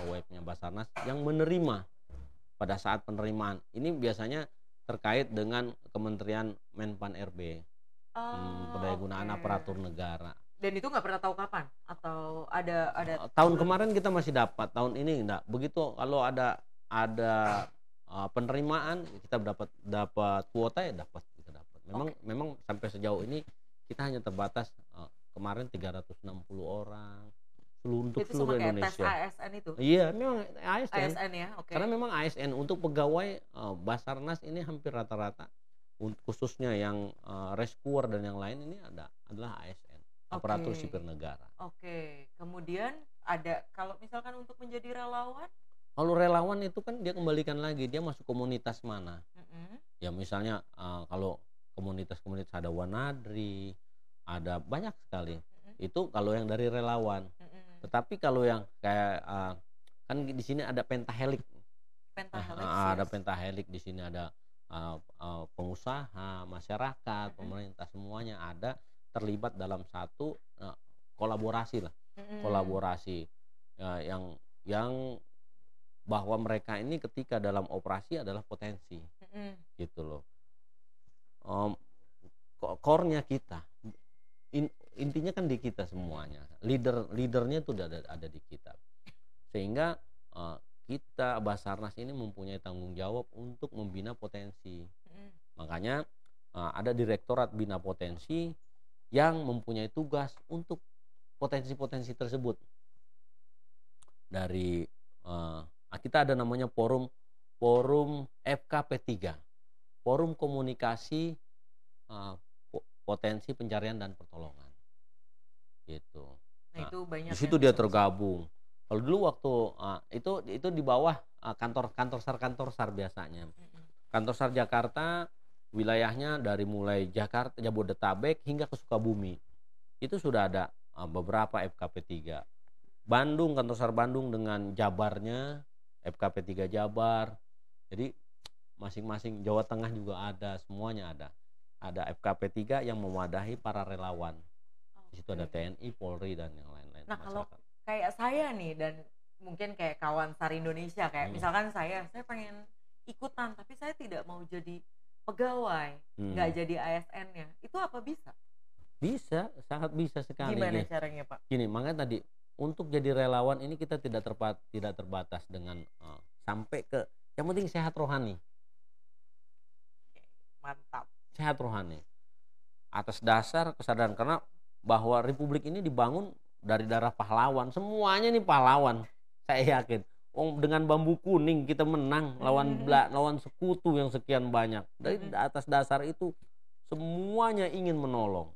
webnya Basarnas yang menerima pada saat penerimaan. Ini biasanya terkait dengan Kementerian Menpan RB, Pendayagunaan Aparatur Negara. Dan itu nggak pernah tahu kapan atau ada tahun kemarin kita masih dapat, tahun ini enggak. Begitu kalau ada penerimaan kita dapat kuota ya kita dapat. Memang sampai sejauh ini kita hanya terbatas kemarin 360 orang untuk itu seluruh sama kayak Indonesia. Tes ASN itu? Iya, memang ASN. ASN ya, oke. Karena memang ASN untuk pegawai Basarnas ini hampir rata-rata, khususnya yang rescuer dan yang lain ini adalah ASN, aparatur sipil negara. Oke. Kemudian ada, kalau misalkan untuk menjadi relawan? Kalau relawan itu kan dia kembalikan lagi, dia masuk komunitas mana. Ya misalnya kalau komunitas ada Wanadri, ada banyak sekali. Itu kalau yang dari relawan. Tetapi kalau yang kayak kan di sini ada pentahelik. Ada pentahelik, di sini ada pengusaha, masyarakat, pemerintah, semuanya ada terlibat dalam satu kolaborasi lah. Kolaborasi yang bahwa mereka ini ketika dalam operasi adalah potensi. Gitu loh. Core-nya kita. Intinya kan di kita semuanya, leadernya itu ada di kita, sehingga kita Basarnas ini mempunyai tanggung jawab untuk membina potensi. Makanya ada Direktorat Bina Potensi yang mempunyai tugas untuk potensi-potensi tersebut. Dari kita ada namanya forum FKP3, Forum Komunikasi Potensi Pencarian dan Pertolongan. Gitu. Nah, itu banyak. Di situ dia tergabung. Kalau dulu waktu itu di bawah kantor SAR biasanya. Kantor SAR Jakarta wilayahnya dari mulai Jakarta, Jabodetabek hingga ke Sukabumi. Itu sudah ada beberapa FKP3. Bandung, kantor SAR Bandung dengan Jabarnya, FKP3 Jabar. Jadi masing-masing, Jawa Tengah juga ada, semuanya ada. Ada FKP3 yang memadahi para relawan. Di situ ada TNI, Polri dan yang lain-lain. Nah, kalau kayak saya nih dan mungkin kayak kawan SAR Indonesia, kayak misalkan saya pengen ikutan tapi saya tidak mau jadi pegawai, nggak jadi ASN-nya, itu apa bisa? Bisa, sangat bisa sekali. Gimana caranya Pak? Gini, makanya tadi untuk jadi relawan ini kita tidak terbatas dengan sampai ke, yang penting sehat rohani. Mantap. Sehat rohani. Atas dasar kesadaran, karena bahwa republik ini dibangun dari darah pahlawan. Semuanya nih pahlawan. Saya yakin. Dengan bambu kuning kita menang lawan sekutu yang sekian banyak. Dari atas dasar itu semuanya ingin menolong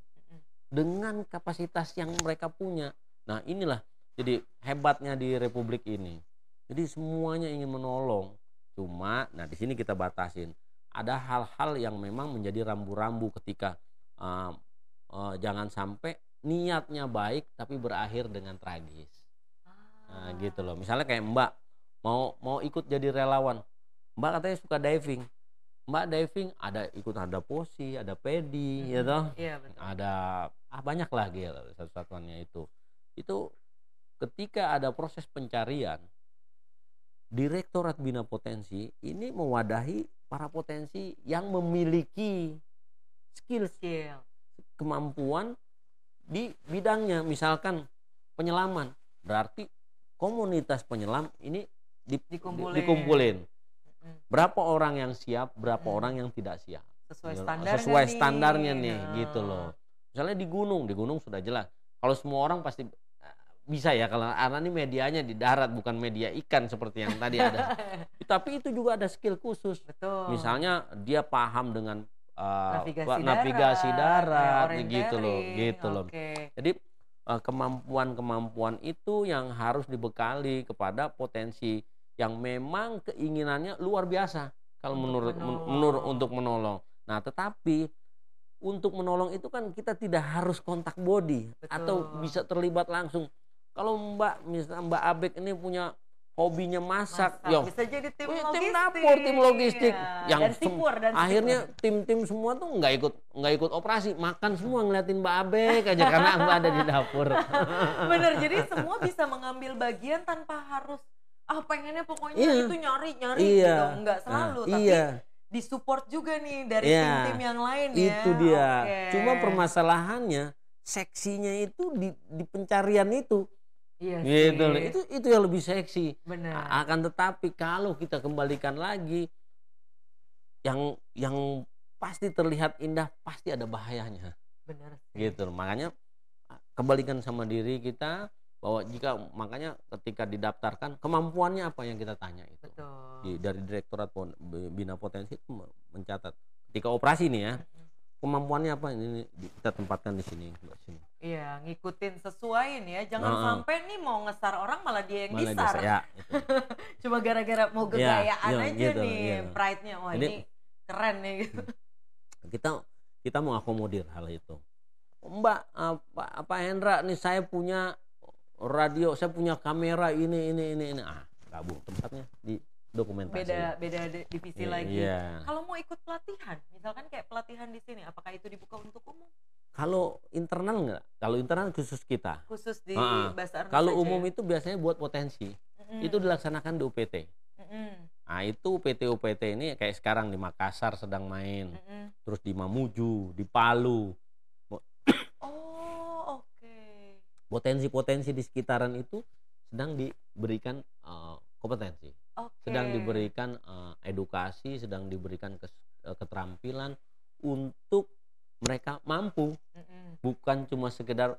dengan kapasitas yang mereka punya. Nah, inilah jadi hebatnya di republik ini. Jadi semuanya ingin menolong. Cuma di sini kita batasin. Ada hal-hal yang memang menjadi rambu-rambu ketika jangan sampai niatnya baik tapi berakhir dengan tragis. Nah, gitu loh. Misalnya kayak Mbak mau ikut jadi relawan. Mbak katanya suka diving. Mbak diving ada posi, ada pedi, ya toh. Iya, betul. Ada banyak lah gitu satu-satuannya itu. Itu ketika ada proses pencarian, Direktorat Bina Potensi ini mewadahi para potensi yang memiliki skill, kemampuan di bidangnya. Misalkan penyelaman, berarti komunitas penyelam ini dikumpulin. Berapa orang yang siap, berapa orang yang tidak siap. Sesuai standarnya nih, gitu loh. Misalnya di gunung sudah jelas. Kalau semua orang pasti bisa ya, kalau karena ini medianya di darat bukan media ikan seperti yang tadi ada. Tapi itu juga ada skill khusus. Betul. Misalnya dia paham dengan navigasi darat gitu loh. Jadi kemampuan itu yang harus dibekali kepada potensi yang memang keinginannya luar biasa kalau untuk menolong. Nah, tetapi untuk menolong itu kan kita tidak harus kontak body. Betul. Atau bisa terlibat langsung. Kalau Mbak Abek ini punya hobinya masak. Bisa jadi tim logistik. Ya. Yang akhirnya tim semua tuh nggak ikut operasi, makan semua ngeliatin Mbak Abek aja karena Mbak ada di dapur. Bener, jadi semua bisa mengambil bagian tanpa harus pengennya pokoknya itu nyari gitu. Nggak selalu, tapi disupport juga nih dari tim-tim yang lain ya. Itu dia. Cuma permasalahannya seksinya itu di pencarian itu. Iya gitu loh. Itu yang lebih seksi. Benar. Akan tetapi kalau kita kembalikan lagi yang pasti terlihat indah pasti ada bahayanya. Benar. Gitu loh. Makanya kembalikan sama diri kita bahwa makanya ketika didaftarkan kemampuannya apa yang kita tanya itu. Betul. Dari Direktorat Bina Potensi itu mencatat ketika operasi nih ya. Kemampuannya apa ini kita tempatkan di sini. Iya, ngikutin sesuaiin ya. Jangan sampai nih mau ngesar orang malah dia yang disar. Ya, cuma gara-gara mau gegayaan aja gitu, nih, pride-nya. Wah, ini keren nih gitu. Kita mau akomodir hal itu. Mbak, Pak Hendra nih saya punya radio, saya punya kamera ini. Gabung tempatnya di dokumentasi. Beda divisi lagi. Iya. Kalau mau ikut pelatihan, misalkan kayak pelatihan di sini, apakah itu dibuka untuk umum? Kalau internal enggak? Kalau internal khusus kita. Khusus di Basarnas. Kalau umum itu biasanya buat potensi. Itu dilaksanakan di UPT. Nah, itu UPT ini kayak sekarang di Makassar sedang main. Terus di Mamuju, di Palu. Oh, oke. Potensi-potensi di sekitaran itu sedang diberikan kompetensi. Sedang diberikan edukasi, sedang diberikan keterampilan untuk mereka mampu. Bukan cuma sekedar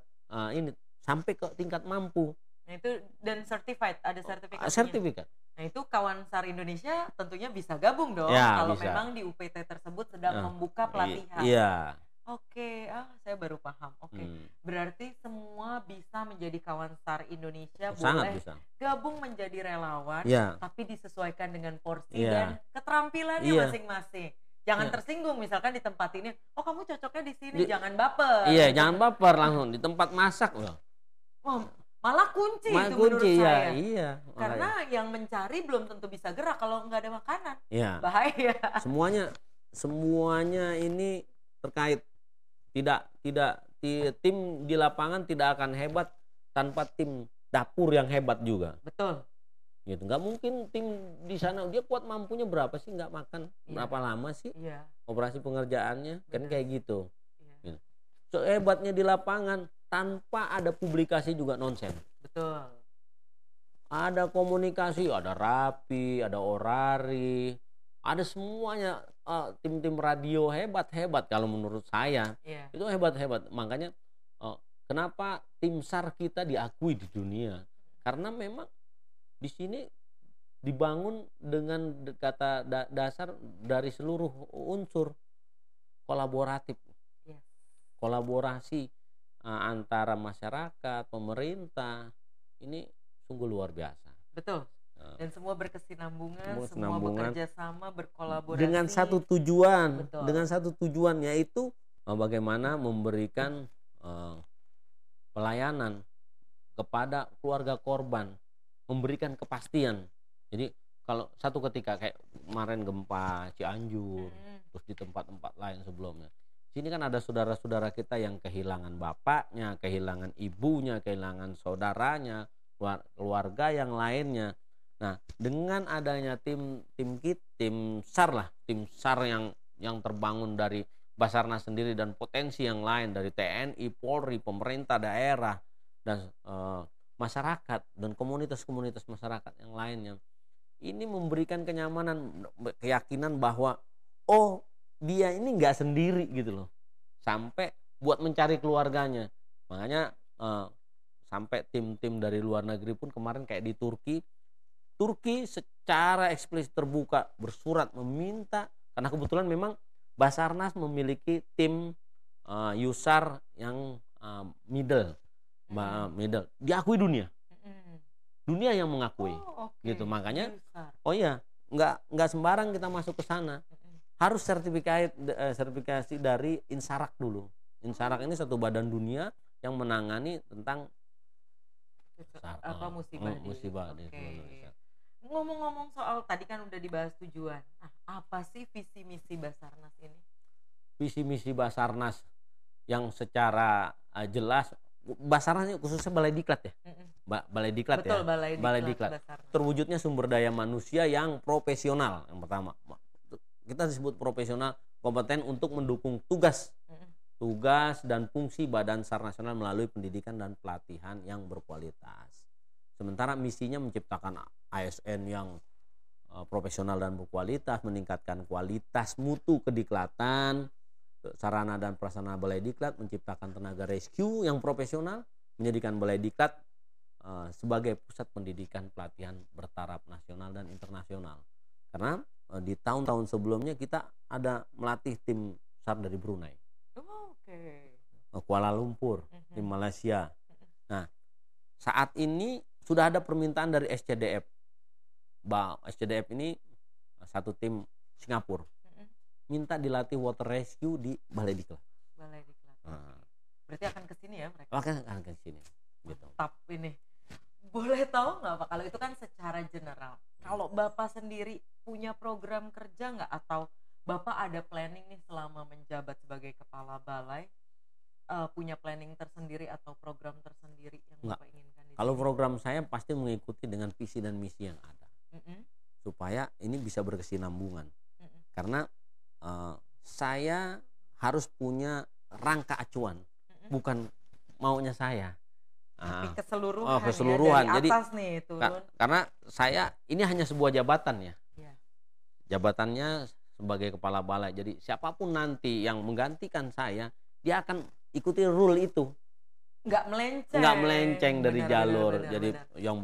ini sampai ke tingkat mampu. Nah, itu dan ada sertifikatnya. Sertifikat. Nah, itu Kawan SAR Indonesia tentunya bisa gabung dong kalau memang di UPT tersebut sedang membuka pelatihan. Iya. Oke, saya baru paham. Oke. Berarti semua bisa menjadi Kawan SAR Indonesia. Sangat boleh bisa gabung menjadi relawan, tapi disesuaikan dengan porsi dan keterampilannya masing-masing. Jangan tersinggung misalkan di tempat ini, kamu cocoknya di sini, jangan baper. Iya, jangan baper langsung di tempat masak loh. Malah kunci itu menurut saya. Iya. Karena yang mencari belum tentu bisa gerak kalau nggak ada makanan. Iya. Bahaya. Semuanya ini terkait. Tim di lapangan tidak akan hebat tanpa tim dapur yang hebat juga. Betul. Gitu, nggak mungkin tim di sana dia kuat mampunya berapa sih nggak makan berapa lama sih operasi pengerjaannya. Kan kayak gitu. So, hebatnya di lapangan tanpa ada publikasi juga nonsen. Betul. Ada komunikasi, ada Rapi, ada Orari, ada semuanya, tim-tim radio hebat-hebat kalau menurut saya. Iya. Itu hebat-hebat. Makanya kenapa tim SAR kita diakui di dunia? Karena memang di sini dibangun dengan kata dasar dari seluruh unsur kolaboratif. Yes. Kolaborasi antara masyarakat, pemerintah, ini sungguh luar biasa. Betul. Dan semua berkesinambungan, semua Berkesinambungan. bekerja sama, berkolaborasi. Dengan satu tujuan, Betul. dengan satu tujuan, yaitu bagaimana memberikan pelayanan kepada keluarga korban, memberikan kepastian. Jadi kalau satu ketika kayak kemarin gempa Cianjur, terus di tempat-tempat lain sebelumnya, sini kan ada saudara-saudara kita yang kehilangan bapaknya, kehilangan ibunya, kehilangan saudaranya, keluarga yang lainnya. Nah, dengan adanya tim SAR yang terbangun dari Basarnas sendiri dan potensi yang lain dari TNI, Polri, pemerintah daerah dan masyarakat dan komunitas-komunitas masyarakat yang lainnya, ini memberikan kenyamanan, keyakinan bahwa dia ini nggak sendiri gitu loh, sampai buat mencari keluarganya. Makanya sampai tim-tim dari luar negeri pun kemarin kayak di Turki secara eksplisit terbuka bersurat meminta, karena kebetulan memang Basarnas memiliki tim Yusar yang middle diakui dunia yang mengakui. Gitu. Makanya nggak sembarang kita masuk ke sana, harus sertifikasi dari Insarak dulu. Insarak ini satu badan dunia yang menangani tentang musibah di Indonesia. Ngomong-ngomong soal tadi kan udah dibahas tujuan. Apa sih visi misi Basarnas ini? Visi misi Basarnas yang secara jelas, Basarnas khususnya Balai Diklat ya. Balai Diklat. Betul, ya. Balai Diklat. Terwujudnya sumber daya manusia yang profesional yang pertama. Kita disebut profesional, kompeten untuk mendukung tugas dan fungsi Badan SAR Nasional melalui pendidikan dan pelatihan yang berkualitas. Sementara misinya menciptakan ASN yang profesional dan berkualitas, meningkatkan kualitas mutu kediklatan, sarana dan prasarana Balai Diklat, menciptakan tenaga rescue yang profesional, menjadikan Balai Diklat sebagai pusat pendidikan pelatihan bertaraf nasional dan internasional. Karena di tahun-tahun sebelumnya kita ada melatih tim SAR dari Brunei, Kuala Lumpur, di Malaysia. Nah, saat ini sudah ada permintaan dari SCDF. SCDF ini satu tim Singapura, minta dilatih water rescue di Balai Diklat. Berarti akan ke sini ya mereka? Akan ke sini. Gitu. Mantap ini. Boleh tahu nggak Pak, kalau itu kan secara general. Kalau Bapak sendiri punya program kerja nggak, atau Bapak ada planning nih selama menjabat sebagai kepala balai, punya planning tersendiri atau program tersendiri yang Bapak inginkan? Kalau program saya pasti mengikuti dengan visi dan misi yang ada, supaya ini bisa berkesinambungan. Karena saya harus punya rangka acuan, bukan maunya saya. Tapi keseluruhan, keseluruhan. Ya, dari atas jadi nih turun. Karena saya ini hanya sebuah jabatan ya. Jabatannya sebagai kepala balai. Jadi siapapun nanti yang menggantikan saya, dia akan ikuti rule itu. Nggak melenceng dari jalur. Jadi yang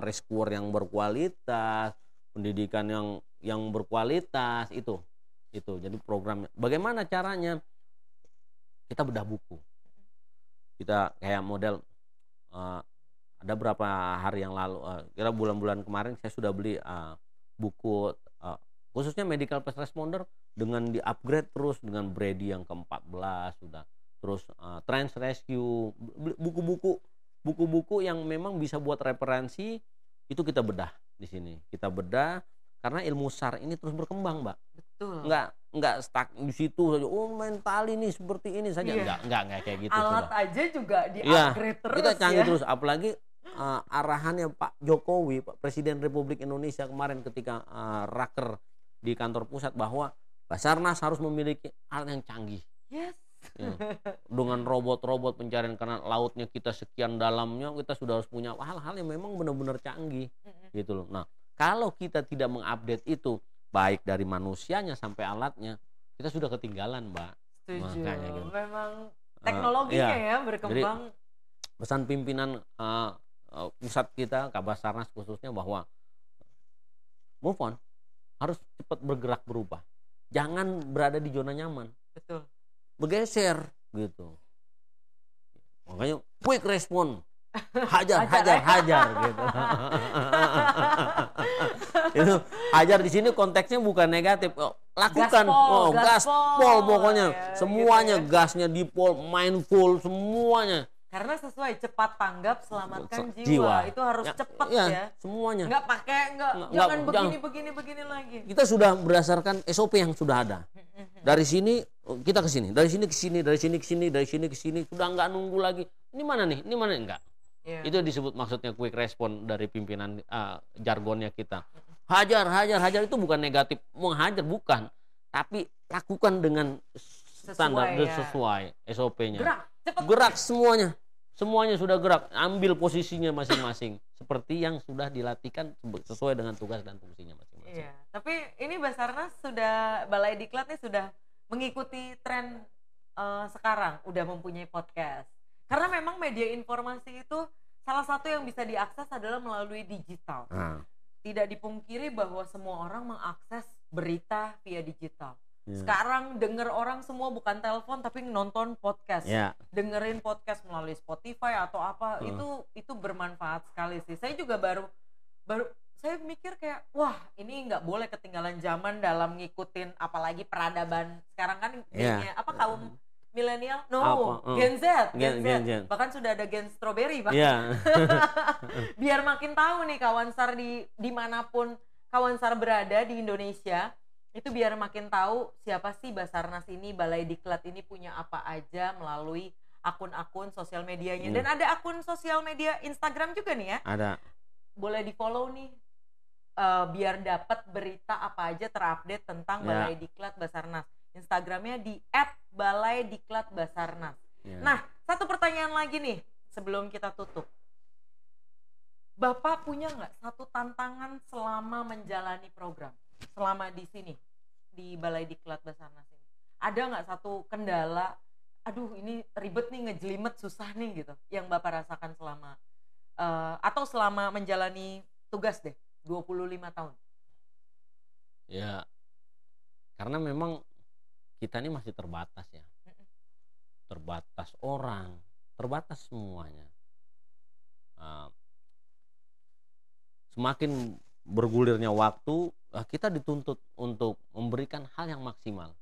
rescuer yang berkualitas, pendidikan yang berkualitas itu. Jadi programnya. Bagaimana caranya? Kita bedah buku. Kita kayak model ada berapa hari yang lalu, kira bulan-bulan kemarin saya sudah beli buku khususnya medical first responder dengan di-upgrade terus dengan Brady yang ke-14 sudah. Terus Trans Rescue, buku-buku yang memang bisa buat referensi itu kita bedah di sini. Kita bedah karena ilmu SAR ini terus berkembang, Mbak. Betul. Enggak stuck di situ saja. Mental ini seperti ini saja. Enggak kayak gitu. Alat sudah. Aja juga di-upgrade terus. Kita canggih terus, apalagi arahannya Pak Jokowi, Pak Presiden Republik Indonesia kemarin ketika raker di kantor pusat, bahwa Basarnas harus memiliki alat yang canggih. Yes. Ya. Dengan robot-robot pencarian karena lautnya kita sekian dalamnya, kita sudah harus punya hal-hal yang memang benar-benar canggih gitu loh. Nah, kalau kita tidak mengupdate itu baik dari manusianya sampai alatnya, kita sudah ketinggalan, Mbak. Setuju. Makanya gitu. Memang teknologinya ya berkembang. Jadi, pesan pimpinan pusat kita, Kabasarnas khususnya, bahwa move on, harus cepat bergerak berubah. Jangan berada di zona nyaman. Betul. Bergeser gitu. Makanya quick respon. Hajar gitu. Itu hajar di sini konteksnya bukan negatif. Lakukan, gaspol pokoknya. Ya, semuanya gitu ya. gasnya di pol, mindful semuanya. Karena sesuai cepat tanggap selamatkan jiwa. Itu harus cepat ya. Semuanya. Nggak pakai jangan begini lagi. Kita sudah berdasarkan SOP yang sudah ada. Dari sini kita ke sini, dari sini ke sini, dari sini ke sini, dari sini ke sini, sudah nggak nunggu lagi. Ini mana nih? Ini mana enggak? Yeah. Itu disebut maksudnya quick respon dari pimpinan jargonnya kita. Hajar itu bukan negatif, menghajar bukan, tapi lakukan dengan standar sesuai SOP-nya. Gerak semuanya sudah gerak, ambil posisinya masing-masing seperti yang sudah dilatihkan sesuai dengan tugas dan fungsinya masing-masing. Iya, tapi ini Basarnas sudah, Balai Diklat nih sudah mengikuti tren sekarang, udah mempunyai podcast. Karena memang media informasi itu salah satu yang bisa diakses adalah melalui digital. Tidak dipungkiri bahwa semua orang mengakses berita via digital. Sekarang denger orang semua bukan telepon tapi nonton podcast. Dengerin podcast melalui Spotify atau apa, itu bermanfaat sekali sih. Saya juga baru saya mikir kayak, wah ini nggak boleh ketinggalan zaman dalam ngikutin apalagi peradaban sekarang kan apa kaum milenial, Gen Z. Bahkan sudah ada Gen Strawberry, Pak. Biar makin tahu nih kawan SAR dimanapun kawan SAR berada di Indonesia, itu biar makin tahu siapa sih Basarnas ini, Balai Diklat ini punya apa aja melalui akun-akun sosial medianya. Dan ada akun sosial media Instagram juga nih ya. Ada. Boleh di follow nih, biar dapat berita apa aja terupdate tentang Balai Diklat Basarnas. Instagramnya di @balaidiklatbasarnas. Nah, satu pertanyaan lagi nih sebelum kita tutup. Bapak punya nggak satu tantangan selama menjalani program, selama di sini di Balai Diklat Basarnas ini? Ada nggak satu kendala, aduh ini ribet nih, ngejelimet, susah nih gitu, yang Bapak rasakan selama atau selama menjalani tugas deh 25 tahun? Ya, karena memang kita ini masih terbatas ya. Terbatas orang, terbatas semuanya. Semakin bergulirnya waktu, kita dituntut untuk memberikan hal yang maksimal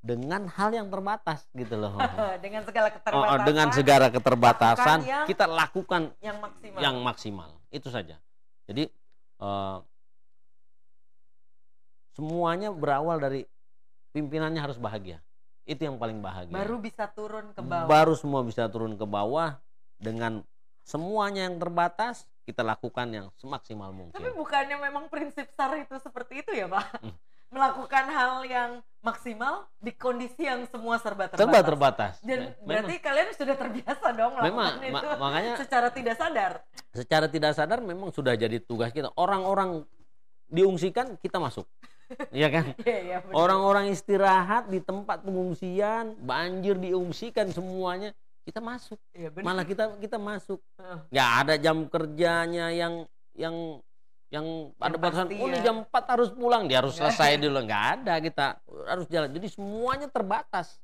dengan hal yang terbatas gitu loh. Dengan segala keterbatasan. Dengan segala keterbatasan kita lakukan yang maksimal. Itu saja. Jadi semuanya berawal dari pimpinannya harus bahagia. Itu yang paling bahagia. Baru bisa turun ke bawah. Baru semua bisa turun ke bawah dengan semuanya yang terbatas, kita lakukan yang semaksimal mungkin. Tapi bukannya memang prinsip SAR itu seperti itu ya, Pak? Melakukan hal yang maksimal di kondisi yang semua serba terbatas. Dan berarti kalian sudah terbiasa dong melakukan itu. Makanya secara tidak sadar. Secara tidak sadar memang sudah jadi tugas kita. Orang-orang diungsikan, kita masuk. Iya kan? Orang-orang istirahat di tempat pengungsian, banjir diungsikan semuanya, kita masuk. Malah kita masuk. Nggak ada jam kerjanya yang ada batasan. Ini jam 4 harus pulang, dia harus selesai dulu. Nggak ada, kita harus jalan. Jadi semuanya terbatas.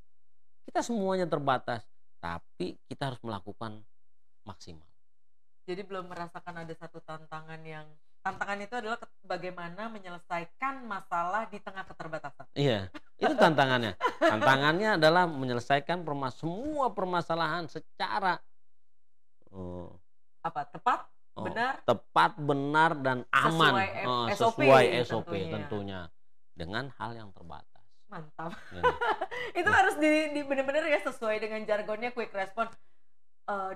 Kita semuanya terbatas, tapi kita harus melakukan maksimal. Jadi belum merasakan ada satu tantangan itu adalah bagaimana menyelesaikan masalah di tengah keterbatasan. Iya, itu tantangannya. Tantangannya adalah menyelesaikan semua permasalahan secara tepat, benar dan aman, sesuai SOP tentunya, dengan hal yang terbatas. Mantap. Itu harus benar-benar ya sesuai dengan jargonnya quick response.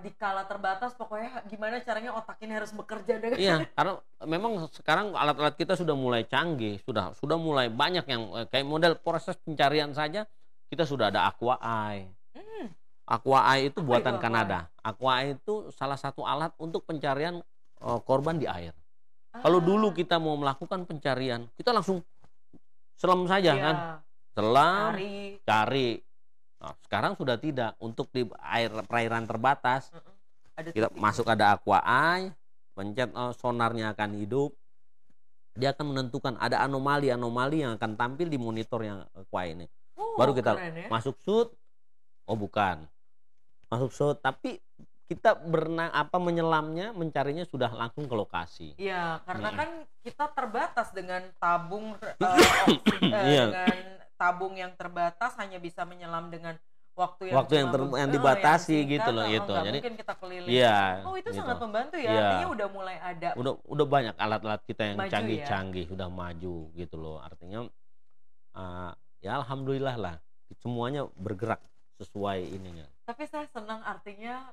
Di kala terbatas pokoknya gimana caranya otak ini harus bekerja dengan. Iya, karena memang sekarang alat-alat kita sudah mulai canggih, sudah mulai banyak yang kayak model proses pencarian saja kita sudah ada Aqua Eye, Aqua Eye itu Apa buatan itu Aqua Kanada. Aqua Eye itu salah satu alat untuk pencarian korban di air. Kalau dulu kita mau melakukan pencarian, kita langsung selam saja Iya, kan, selam, cari. cari. Nah, sekarang sudah tidak. Untuk di perairan terbatas, Ada kita titiknya. masuk ada Aqua Eye, pencet sonarnya akan hidup. Dia akan menentukan ada anomali-anomali yang akan tampil di monitor yang Aqua Eye ini. Baru kita Keren ya. masuk shoot, oh bukan. Masuk shoot, tapi kita menyelamnya, mencarinya sudah langsung ke lokasi. Iya, karena kan kita terbatas dengan tabung Iya. dengan tabung yang terbatas, hanya bisa menyelam dengan waktu yang yang dibatasi yang gitu loh singkat. itu. Nggak Jadi mungkin kita keliling. iya. Oh, itu gitu. sangat membantu ya. Iya. Artinya udah mulai ada. Udah banyak alat-alat kita yang Maju canggih-canggih, sudah maju gitu loh. Artinya ya alhamdulillah lah, semuanya bergerak sesuai ininya. Tapi saya senang, artinya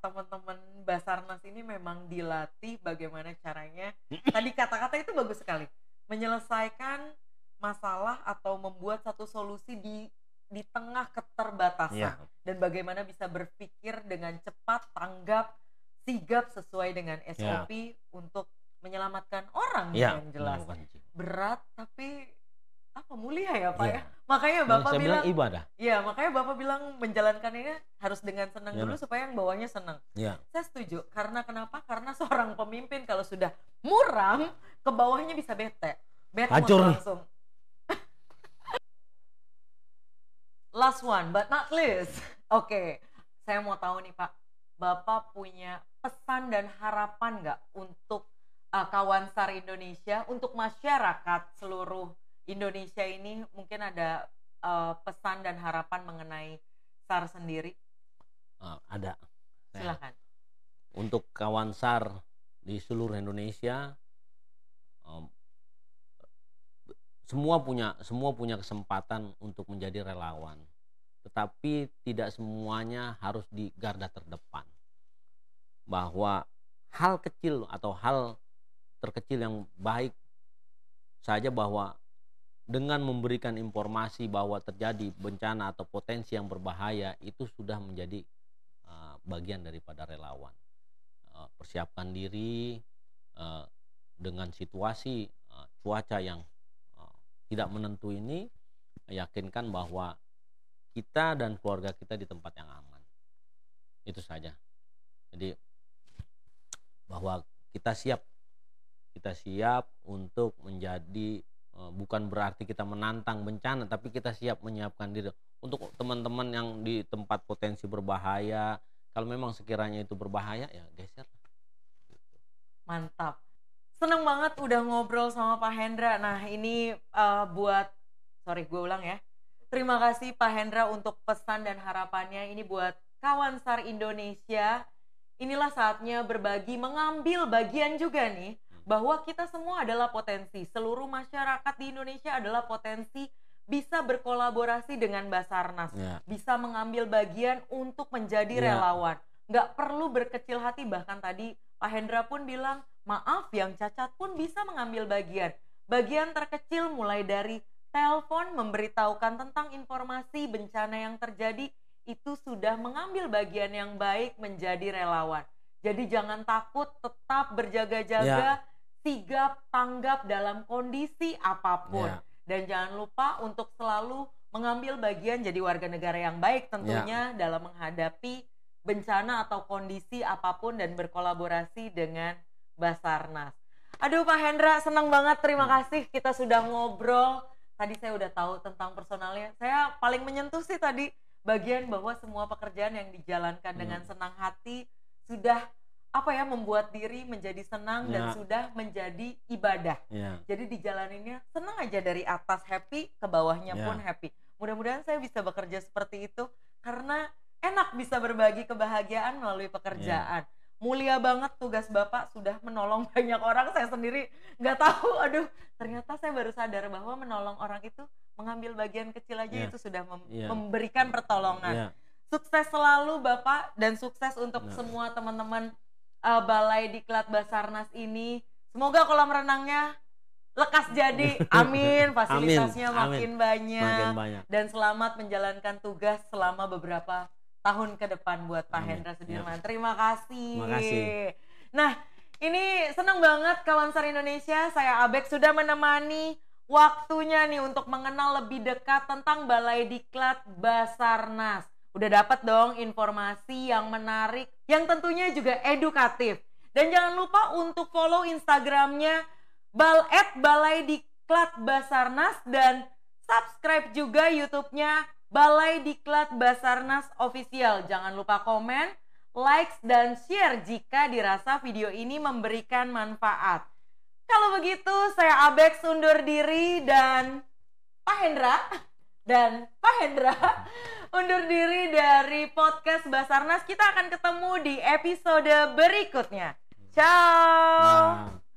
teman-teman Basarnas ini memang dilatih bagaimana caranya. Tadi kata-kata itu bagus sekali. Menyelesaikan masalah atau membuat satu solusi di tengah keterbatasan. Iya. Dan bagaimana bisa berpikir dengan cepat, tanggap, sigap sesuai dengan SOP untuk menyelamatkan orang yang jelas. Berat tapi mulia ya Pak ya. Makanya Bapak saya bilang ibadah. Iya, makanya Bapak bilang menjalankan ini harus dengan senang dulu supaya yang bawahnya senang. Iya. Saya setuju. Karena kenapa? Karena seorang pemimpin kalau sudah muram, ke bawahnya bisa bete. Bad mood langsung. Last one but not least. Oke, saya mau tahu nih Pak, Bapak punya pesan dan harapan nggak untuk kawan SAR Indonesia, untuk masyarakat seluruh Indonesia ini? Mungkin ada pesan dan harapan mengenai SAR sendiri? Ada. Silakan. Untuk kawan SAR di seluruh Indonesia, semua punya kesempatan untuk menjadi relawan, tetapi tidak semuanya harus di garda terdepan. Bahwa hal kecil atau hal terkecil yang baik saja, bahwa dengan memberikan informasi bahwa terjadi bencana atau potensi yang berbahaya, itu sudah menjadi bagian daripada relawan. Persiapkan diri dengan situasi cuaca yang tidak menentu ini, yakinkan bahwa kita dan keluarga kita di tempat yang aman. Itu saja. Jadi bahwa kita siap untuk menjadi, bukan berarti kita menantang bencana, tapi kita siap menyiapkan diri. Untuk teman-teman yang di tempat potensi berbahaya, kalau memang sekiranya itu berbahaya, ya geser. Mantap. Seneng banget udah ngobrol sama Pak Hendra. Nah ini gue ulang ya. Terima kasih Pak Hendra untuk pesan dan harapannya. Ini buat kawan SAR Indonesia. Inilah saatnya berbagi, mengambil bagian juga nih, bahwa kita semua adalah potensi. Seluruh masyarakat di Indonesia adalah potensi bisa berkolaborasi dengan Basarnas. Bisa mengambil bagian untuk menjadi relawan. Nggak perlu berkecil hati, bahkan tadi Pak Hendra pun bilang, maaf yang cacat pun bisa mengambil bagian. Bagian terkecil mulai dari telepon memberitahukan tentang informasi bencana yang terjadi, itu sudah mengambil bagian yang baik menjadi relawan. Jadi jangan takut, tetap berjaga-jaga, sigap, tanggap dalam kondisi apapun. Dan jangan lupa untuk selalu mengambil bagian jadi warga negara yang baik tentunya dalam menghadapi bencana atau kondisi apapun dan berkolaborasi dengan Basarnas. Aduh Pak Hendra, senang banget, terima kasih kita sudah ngobrol. Tadi saya udah tahu tentang personalnya. Saya paling menyentuh sih tadi bagian bahwa semua pekerjaan yang dijalankan dengan senang hati sudah membuat diri menjadi senang dan sudah menjadi ibadah. Jadi dijalaninnya senang aja, dari atas happy, ke bawahnya pun happy. Mudah-mudahan saya bisa bekerja seperti itu karena enak bisa berbagi kebahagiaan melalui pekerjaan. Mulia banget tugas Bapak, sudah menolong banyak orang. Saya sendiri nggak tahu, ternyata saya baru sadar bahwa menolong orang itu, mengambil bagian kecil aja itu sudah memberikan pertolongan. Sukses selalu Bapak, dan sukses untuk semua teman-teman Balai Diklat Basarnas ini. Semoga kolam renangnya lekas jadi. Amin, fasilitasnya Amin. makin banyak. Makin banyak. Dan selamat menjalankan tugas selama beberapa tahun ke depan buat Pak Hendra Sudirman. Terima kasih. Terima kasih. Nah, ini seneng banget kawan SAR Indonesia, saya Abek sudah menemani waktunya nih untuk mengenal lebih dekat tentang Balai Diklat Basarnas. Udah dapat dong informasi yang menarik, yang tentunya juga edukatif. Dan jangan lupa untuk follow Instagramnya @Balai Diklat Basarnas dan subscribe juga YouTube-nya Balai Diklat Basarnas Official. Jangan lupa komen, likes, dan share jika dirasa video ini memberikan manfaat. Kalau begitu, saya Abek undur diri dan Pak Hendra undur diri dari podcast Basarnas. Kita akan ketemu di episode berikutnya. Ciao. Nah.